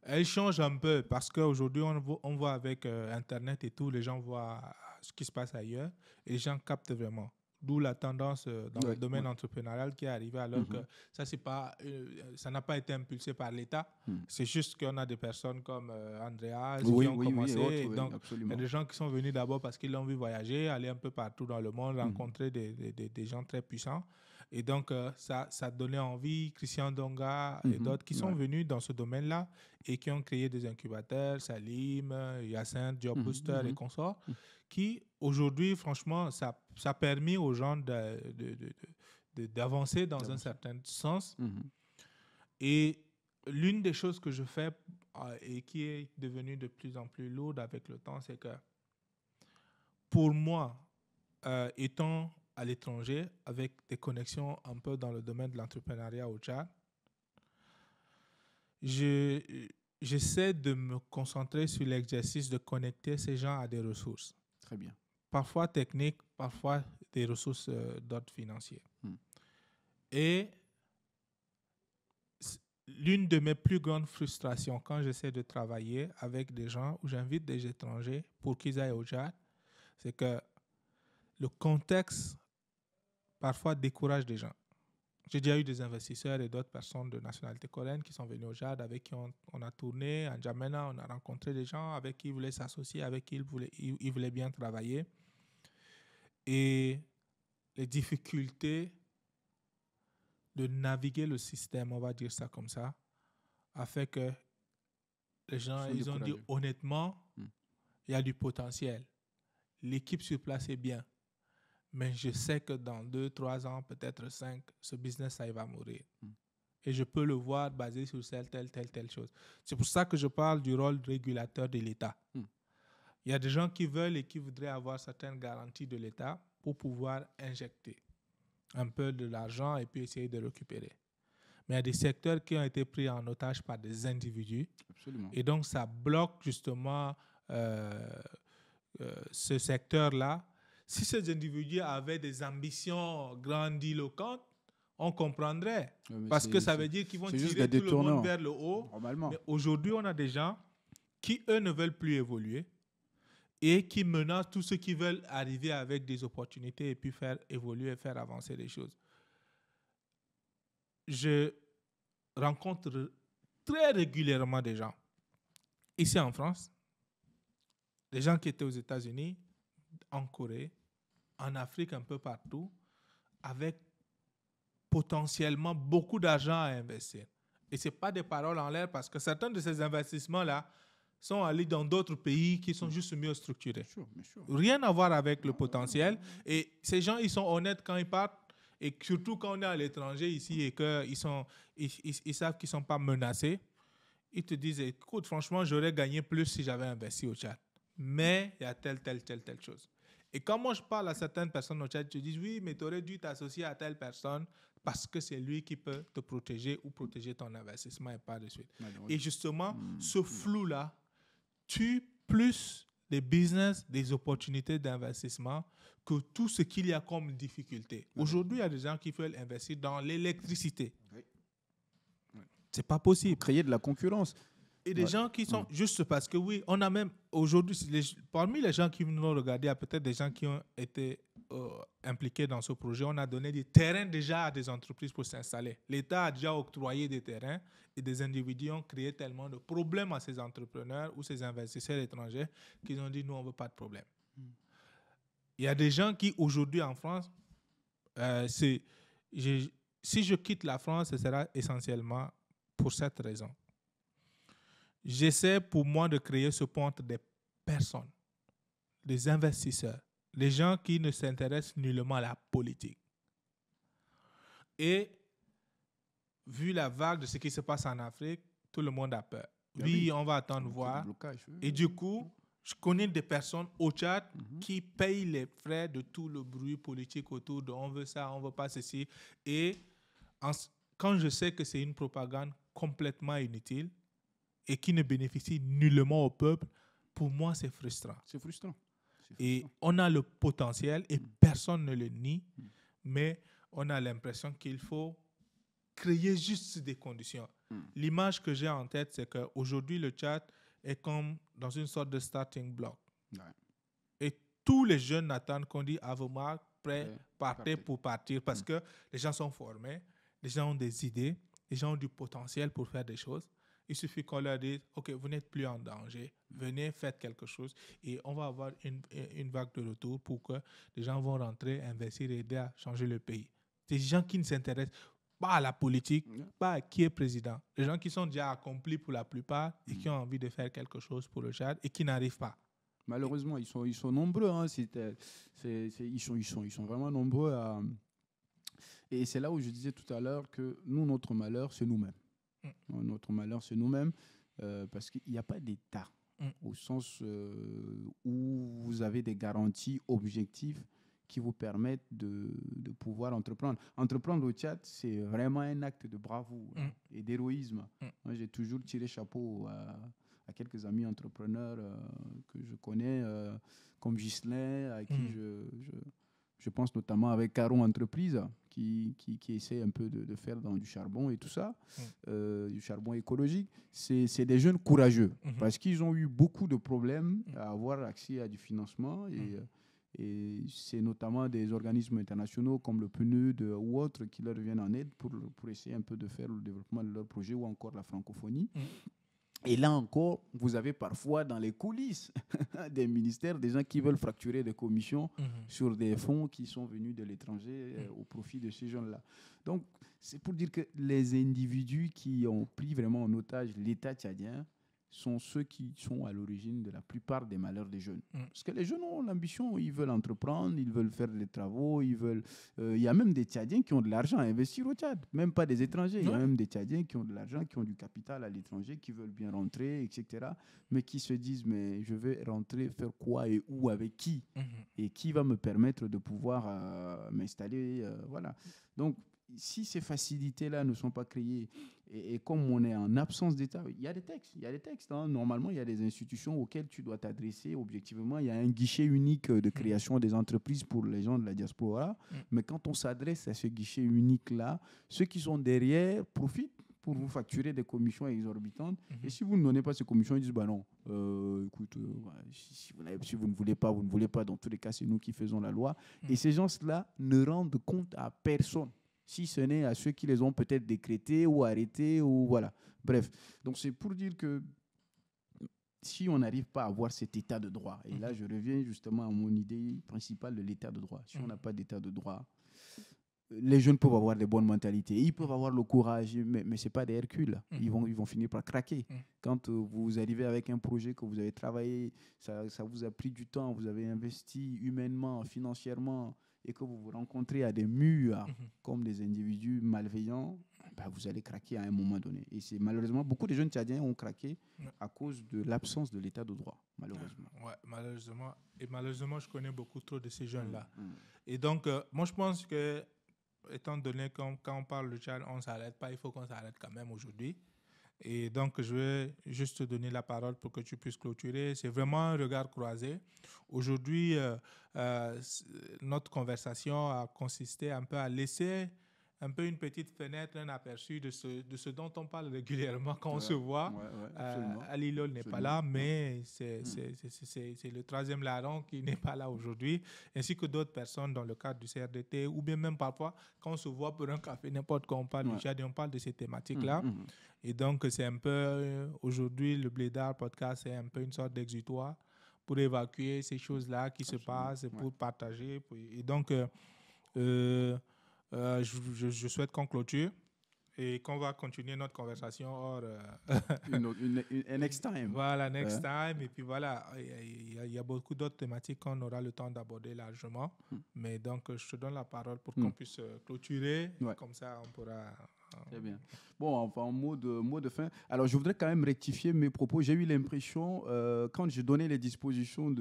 Elle change un peu parce qu'aujourd'hui, on voit avec Internet et tout, les gens voient ce qui se passe ailleurs et les gens captent vraiment. D'où la tendance dans le domaine entrepreneurial qui est arrivée alors que ça n'a pas été impulsé par l'État. C'est juste qu'on a des personnes comme Andrea qui ont commencé. Donc, il y a des gens qui sont venus d'abord parce qu'ils ont vu voyager, aller un peu partout dans le monde, rencontrer des gens très puissants. Et donc, ça donnait envie, Christian Donga et d'autres qui sont venus dans ce domaine-là et qui ont créé des incubateurs, Salim, Yacinthe, Job Booster et consorts, qui, aujourd'hui, franchement, ça a permis aux gens d'avancer dans un certain sens. Et l'une des choses que je fais et qui est devenue de plus en plus lourde avec le temps, c'est que pour moi, étant à l'étranger, avec des connexions un peu dans le domaine de l'entrepreneuriat au Tchad, j'essaie de me concentrer sur l'exercice de connecter ces gens à des ressources. Très bien. Parfois techniques, parfois des ressources d'ordre financier. Et l'une de mes plus grandes frustrations quand j'essaie de travailler avec des gens ou j'invite des étrangers pour qu'ils aillent au Tchad, c'est que le contexte parfois décourage des gens. J'ai déjà eu des investisseurs et d'autres personnes de nationalité coréenne qui sont venus au Tchad, avec qui on a tourné à N'Djamena, on a rencontré des gens avec qui ils voulaient s'associer, avec qui ils voulaient bien travailler. Et les difficultés de naviguer le système, on va dire ça comme ça, a fait que les gens, ils ont dit honnêtement, il y a du potentiel. L'équipe sur place est bien. Mais je sais que dans 2, 3 ans, peut-être 5, ce business, ça il va mourir. Et je peux le voir basé sur telle chose. C'est pour ça que je parle du rôle régulateur de l'État. Il y a des gens qui veulent et qui voudraient avoir certaines garanties de l'État pour pouvoir injecter un peu de l'argent et puis essayer de récupérer. Mais il y a des secteurs qui ont été pris en otage par des individus. Absolument. Et donc, ça bloque justement ce secteur-là. Si ces individus avaient des ambitions grandiloquentes, on comprendrait. Parce que ça veut dire qu'ils vont tirer tout le monde vers le haut. Normalement. Mais aujourd'hui, on a des gens qui, eux, ne veulent plus évoluer et qui menacent tous ceux qui veulent arriver avec des opportunités et puis faire évoluer et faire avancer les choses. Je rencontre très régulièrement des gens ici en France, des gens qui étaient aux États-Unis, en Corée, en Afrique, un peu partout, avec potentiellement beaucoup d'argent à investir. Et ce n'est pas des paroles en l'air parce que certains de ces investissements-là sont allés dans d'autres pays qui sont juste mieux structurés. Rien à voir avec le potentiel. Et ces gens, ils sont honnêtes quand ils partent. Et surtout quand on est à l'étranger ici et qu'ils savent qu'ils ne sont pas menacés, ils te disent, écoute, franchement, j'aurais gagné plus si j'avais investi au Tchad. Mais il y a telle chose. Et quand moi je parle à certaines personnes au Tchad, ils te disent, oui, mais tu aurais dû t'associer à telle personne parce que c'est lui qui peut te protéger ou protéger ton investissement et pas de suite. Et justement, ce flou-là tue plus des business, des opportunités d'investissement que tout ce qu'il y a comme difficulté. Aujourd'hui, il y a des gens qui veulent investir dans l'électricité. C'est pas possible. Créer de la concurrence. Et des gens qui sont juste parce que oui, on a même aujourd'hui, parmi les gens qui nous ont regardé, il y a peut-être des gens qui ont été impliqués dans ce projet. On a donné des terrains déjà à des entreprises pour s'installer. L'État a déjà octroyé des terrains et des individus ont créé tellement de problèmes à ces entrepreneurs ou ces investisseurs étrangers qu'ils ont dit, nous, on ne veut pas de problème. Il y a des gens qui, aujourd'hui en France, si je quitte la France, ce sera essentiellement pour cette raison. J'essaie pour moi de créer ce pont entre des personnes, des investisseurs, des gens qui ne s'intéressent nullement à la politique. Et vu la vague de ce qui se passe en Afrique, tout le monde a peur. Oui, on va attendre voir. Et du coup, je connais des personnes au Tchad qui payent les frais de tout le bruit politique autour de on veut ça, on veut pas ceci. Et quand je sais que c'est une propagande complètement inutile, et qui ne bénéficie nullement au peuple, pour moi, c'est frustrant. C'est frustrant. Et on a le potentiel, et personne ne le nie, mais on a l'impression qu'il faut créer juste des conditions. L'image que j'ai en tête, c'est qu'aujourd'hui, le Tchad est comme dans une sorte de starting block. Et tous les jeunes attendent qu'on dit à vos marques, prêts, partez pour partir, parce que les gens sont formés, les gens ont des idées, les gens ont du potentiel pour faire des choses. Il suffit qu'on leur dise, OK, vous n'êtes plus en danger, venez, faites quelque chose et on va avoir une vague de retour pour que les gens vont rentrer, investir et aider à changer le pays. Des gens qui ne s'intéressent pas à la politique, pas à qui est président. Les gens qui sont déjà accomplis pour la plupart et qui ont envie de faire quelque chose pour le Tchad et qui n'arrivent pas. Malheureusement, ils sont nombreux. Hein, ils sont vraiment nombreux. Et c'est là où je disais tout à l'heure que nous, notre malheur, c'est nous-mêmes. Notre malheur, c'est nous-mêmes, parce qu'il n'y a pas d'État, au sens où vous avez des garanties objectives qui vous permettent de pouvoir entreprendre. Entreprendre au Tchad, c'est vraiment un acte de bravoure et d'héroïsme. Moi, j'ai toujours tiré chapeau à quelques amis entrepreneurs que je connais, comme Ghislain, à qui Je pense notamment avec Caron Entreprise qui essaie un peu de faire du charbon et tout ça, du charbon écologique. C'est des jeunes courageux parce qu'ils ont eu beaucoup de problèmes à avoir accès à du financement et c'est notamment des organismes internationaux comme le PNUD ou autres qui leur viennent en aide pour essayer un peu de faire le développement de leur projet ou encore la francophonie. Et là encore, vous avez parfois dans les coulisses des ministères des gens qui veulent fracturer des commissions sur des fonds qui sont venus de l'étranger au profit de ces jeunes-là. Donc, c'est pour dire que les individus qui ont pris vraiment en otage l'État tchadien sont ceux qui sont à l'origine de la plupart des malheurs des jeunes. Parce que les jeunes ont l'ambition, ils veulent entreprendre, ils veulent faire des travaux, il y a même des Tchadiens qui ont de l'argent à investir au Tchad, même pas des étrangers. Il y a même des Tchadiens qui ont de l'argent, qui ont du capital à l'étranger, qui veulent bien rentrer, etc. Mais qui se disent, mais je vais rentrer, faire quoi et où, avec qui et qui va me permettre de pouvoir m'installer, voilà. Donc, si ces facilités-là ne sont pas créées, et comme on est en absence d'État, il y a des textes. Hein. Normalement, il y a des institutions auxquelles tu dois t'adresser objectivement. Il y a un guichet unique de création des entreprises pour les gens de la diaspora. Mais quand on s'adresse à ce guichet unique-là, ceux qui sont derrière profitent pour vous facturer des commissions exorbitantes. Et si vous ne donnez pas ces commissions, ils disent, bah non, écoute, si vous ne voulez pas, vous ne voulez pas. Dans tous les cas, c'est nous qui faisons la loi. Et ces gens-là ne rendent compte à personne, si ce n'est à ceux qui les ont peut-être décrétés ou arrêtés, ou voilà. Bref, donc c'est pour dire que si on n'arrive pas à avoir cet état de droit, et là je reviens justement à mon idée principale de l'état de droit, si on n'a pas d'état de droit, les jeunes peuvent avoir des bonnes mentalités, ils peuvent avoir le courage, mais ce n'est pas des Hercules, ils vont finir par craquer. Quand vous arrivez avec un projet que vous avez travaillé, ça vous a pris du temps, vous avez investi humainement, financièrement, et que vous vous rencontrez à des murs comme des individus malveillants, bah vous allez craquer à un moment donné. Et c'est malheureusement, beaucoup de jeunes Tchadiens ont craqué à cause de l'absence de l'état de droit, malheureusement. Ouais, malheureusement. Et malheureusement, je connais beaucoup trop de ces jeunes-là. Et donc, moi, je pense que, étant donné que quand on parle de Tchad, on ne s'arrête pas, il faut qu'on s'arrête quand même aujourd'hui. Et donc, je vais juste te donner la parole pour que tu puisses clôturer. C'est vraiment un regard croisé. Aujourd'hui, notre conversation a consisté un peu à laisser un peu une petite fenêtre, un aperçu de ce dont on parle régulièrement quand on se voit. Ali Lol n'est pas là, mais c'est le troisième larron qui n'est pas là aujourd'hui, ainsi que d'autres personnes dans le cadre du CRDT, ou bien même parfois quand on se voit pour un café, n'importe quoi, on parle du Tchad et on parle de ces thématiques-là. Et donc, c'est un peu, aujourd'hui, le Blédard podcast, c'est un peu une sorte d'exutoire pour évacuer ces choses-là qui se passent, pour partager. Et donc, je souhaite qu'on clôture et qu'on va continuer notre conversation hors... next time. Voilà, next time. Et puis voilà, il y a beaucoup d'autres thématiques qu'on aura le temps d'aborder largement. Mais donc, je te donne la parole pour qu'on puisse clôturer. Comme ça, on pourra... Très bien. Bon, enfin, en mot de fin. Alors, je voudrais quand même rectifier mes propos. J'ai eu l'impression, quand je donnais les dispositions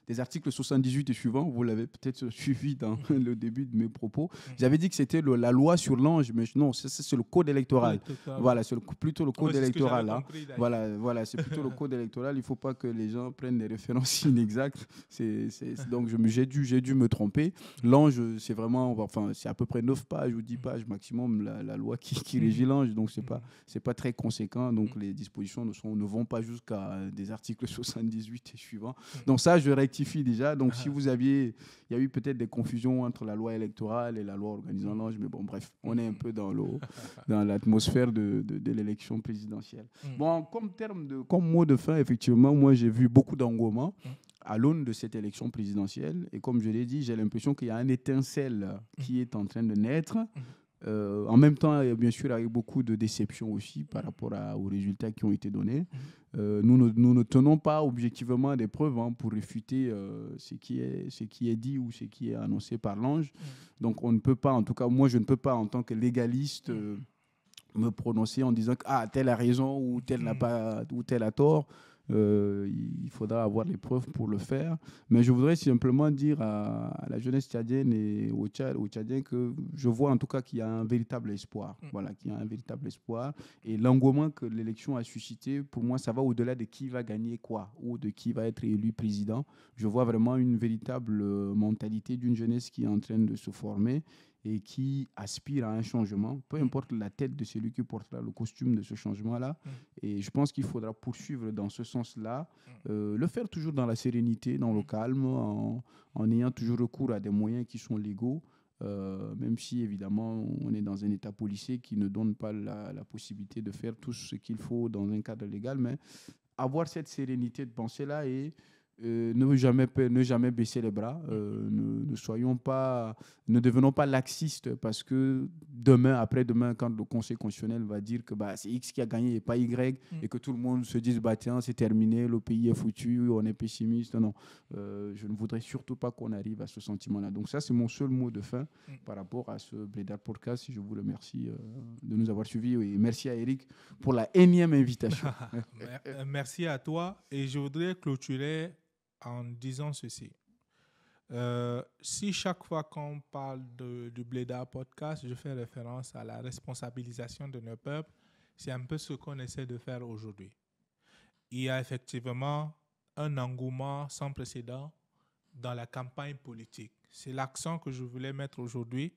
des articles 78 et suivants, vous l'avez peut-être suivi dans le début de mes propos, j'avais dit que c'était la loi sur l'ange, mais non, c'est le code électoral. Voilà, c'est plutôt le code électoral. Hein. Voilà, c'est plutôt le code électoral. Il ne faut pas que les gens prennent des références inexactes. Donc, j'ai dû me tromper. L'ange, c'est vraiment, enfin, c'est à peu près 9 pages ou 10 pages maximum, la loi qui régit l'ange. Donc, c'est pas très conséquent. Donc, les dispositions ne vont pas jusqu'à des articles 78 et suivants. Donc, ça, je rectifie déjà. Donc, si vous aviez... Il y a eu peut-être des confusions entre la loi électorale et la loi organisant l'ange. Mais bon, bref, on est un peu dans l'atmosphère de l'élection présidentielle. Bon, comme mot de fin, effectivement, moi, j'ai vu beaucoup d'engouement à l'aune de cette élection présidentielle. Et comme je l'ai dit, j'ai l'impression qu'il y a un étincelle qui est en train de naître. En même temps, bien sûr, avec beaucoup de déception aussi par rapport aux résultats qui ont été donnés. Nous ne tenons pas objectivement des preuves pour réfuter ce qui est dit ou ce qui est annoncé par l'ange. Donc, on ne peut pas, en tout cas, moi, je ne peux pas, en tant que légaliste, me prononcer en disant que tel a raison ou tel n'a pas, ou tel a tort. Il faudra avoir les preuves pour le faire. Mais je voudrais simplement dire à la jeunesse tchadienne et aux Tchadiens que je vois en tout cas qu'il y a un véritable espoir. Voilà, qu'il y a un véritable espoir. Et l'engouement que l'élection a suscité, pour moi, ça va au-delà de qui va gagner quoi ou de qui va être élu président. Je vois vraiment une véritable mentalité d'une jeunesse qui est en train de se former et qui aspire à un changement, peu importe la tête de celui qui portera le costume de ce changement-là. Et je pense qu'il faudra poursuivre dans ce sens-là, le faire toujours dans la sérénité, dans le calme, en ayant toujours recours à des moyens qui sont légaux, même si évidemment on est dans un état policier qui ne donne pas la possibilité de faire tout ce qu'il faut dans un cadre légal, mais avoir cette sérénité de pensée-là et ne jamais baisser les bras, ne devenons pas laxistes parce que demain, après-demain, quand le Conseil constitutionnel va dire que c'est X qui a gagné et pas Y, et que tout le monde se dise tiens, c'est terminé, le pays est foutu, on est pessimiste. Non, je ne voudrais surtout pas qu'on arrive à ce sentiment-là. Donc ça, c'est mon seul mot de fin par rapport à ce Blédard Podcast. Je vous remercie de nous avoir suivis et merci à Eric pour la énième invitation. Merci à toi et je voudrais clôturer en disant ceci. Si chaque fois qu'on parle du Blédard Podcast, je fais référence à la responsabilisation de nos peuples, c'est un peu ce qu'on essaie de faire aujourd'hui. Il y a effectivement un engouement sans précédent dans la campagne politique. C'est l'accent que je voulais mettre aujourd'hui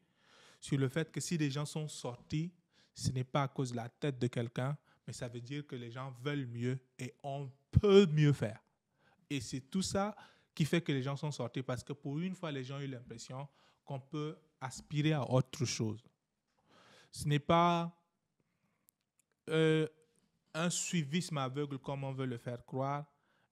sur le fait que si des gens sont sortis, ce n'est pas à cause de la tête de quelqu'un, mais ça veut dire que les gens veulent mieux et on peut mieux faire. Et c'est tout ça qui fait que les gens sont sortis parce que pour une fois, les gens ont eu l'impression qu'on peut aspirer à autre chose. Ce n'est pas un suivisme aveugle comme on veut le faire croire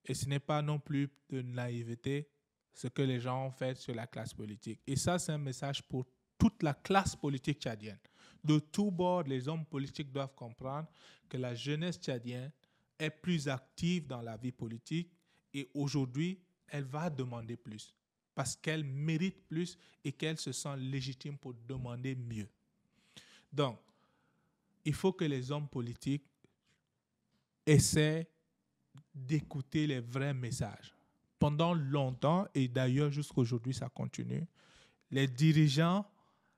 et ce n'est pas non plus de naïveté ce que les gens ont fait sur la classe politique. Et ça, c'est un message pour toute la classe politique tchadienne. De tous bords, les hommes politiques doivent comprendre que la jeunesse tchadienne est plus active dans la vie politique et aujourd'hui, elle va demander plus parce qu'elle mérite plus et qu'elle se sent légitime pour demander mieux. Donc, il faut que les hommes politiques essaient d'écouter les vrais messages. Pendant longtemps, et d'ailleurs jusqu'à aujourd'hui, ça continue, les dirigeants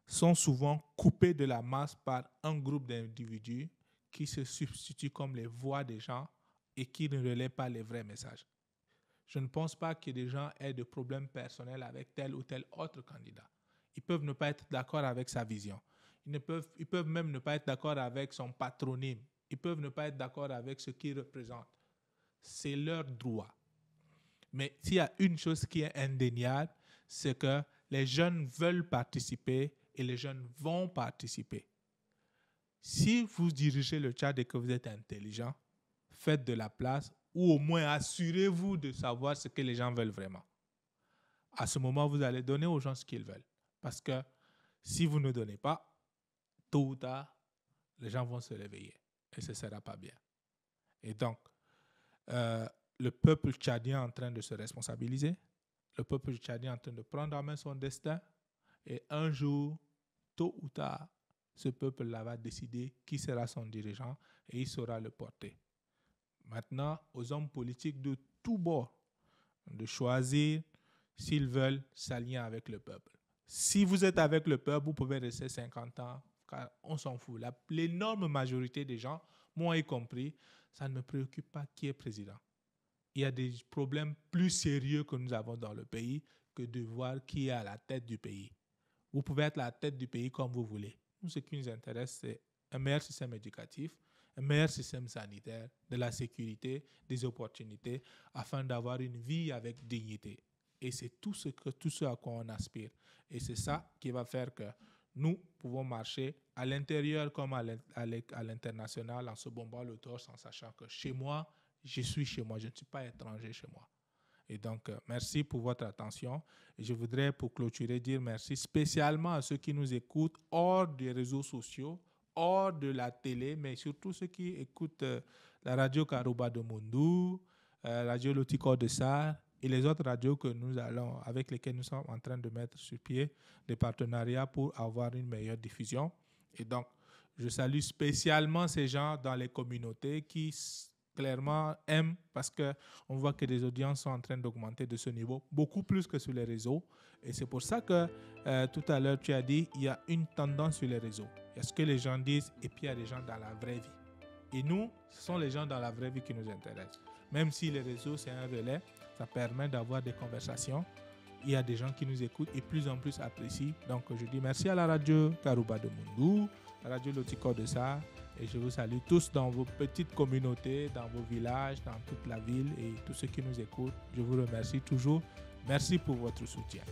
sont souvent coupés de la masse par un groupe d'individus qui se substituent comme les voix des gens et qui ne relaient pas les vrais messages. Je ne pense pas que des gens aient de problèmes personnels avec tel ou tel autre candidat. Ils peuvent ne pas être d'accord avec sa vision. Ils peuvent même ne pas être d'accord avec son patronyme. Ils peuvent ne pas être d'accord avec ce qu'il représente. C'est leur droit. Mais s'il y a une chose qui est indéniable, c'est que les jeunes veulent participer et les jeunes vont participer. Si vous dirigez le Tchad et que vous êtes intelligent, faites de la place ou au moins assurez-vous de savoir ce que les gens veulent vraiment. À ce moment, vous allez donner aux gens ce qu'ils veulent. Parce que si vous ne donnez pas, tôt ou tard, les gens vont se réveiller et ce ne sera pas bien. Et donc, le peuple tchadien est en train de se responsabiliser, le peuple tchadien est en train de prendre en main son destin et un jour, tôt ou tard, ce peuple-là va décider qui sera son dirigeant et il saura le porter. Maintenant, aux hommes politiques de tous bords de choisir s'ils veulent s'aligner avec le peuple. Si vous êtes avec le peuple, vous pouvez rester 50 ans, car on s'en fout. L'énorme majorité des gens, moi y compris, ça ne me préoccupe pas qui est président. Il y a des problèmes plus sérieux que nous avons dans le pays que de voir qui est à la tête du pays. Vous pouvez être à la tête du pays comme vous voulez. Nous, ce qui nous intéresse, c'est un meilleur système éducatif, un meilleur système sanitaire, de la sécurité, des opportunités, afin d'avoir une vie avec dignité. Et c'est tout ce à quoi on aspire. Et c'est ça qui va faire que nous pouvons marcher à l'intérieur comme à l'international en se bombant le torse en sachant que chez moi, je suis chez moi, je ne suis pas étranger chez moi. Et donc, merci pour votre attention. Et je voudrais, pour clôturer, dire merci spécialement à ceux qui nous écoutent hors des réseaux sociaux, hors de la télé, mais surtout ceux qui écoutent la radio Karouba de Mundou, radio Lotikor de Sarr et les autres radios avec lesquelles nous sommes en train de mettre sur pied des partenariats pour avoir une meilleure diffusion. Et donc, je salue spécialement ces gens dans les communautés qui clairement aiment parce qu'on voit que les audiences sont en train d'augmenter de ce niveau, beaucoup plus que sur les réseaux. Et c'est pour ça que tout à l'heure, tu as dit il y a une tendance sur les réseaux. Il y a ce que les gens disent et puis il y a des gens dans la vraie vie. Et nous, ce sont les gens dans la vraie vie qui nous intéressent. Même si les réseaux, c'est un relais, ça permet d'avoir des conversations. Il y a des gens qui nous écoutent et plus en plus apprécient. Donc, je dis merci à la radio Karouba de Mundou, la radio Lotiko de ça. Et je vous salue tous dans vos petites communautés, dans vos villages, dans toute la ville et tous ceux qui nous écoutent. Je vous remercie toujours. Merci pour votre soutien.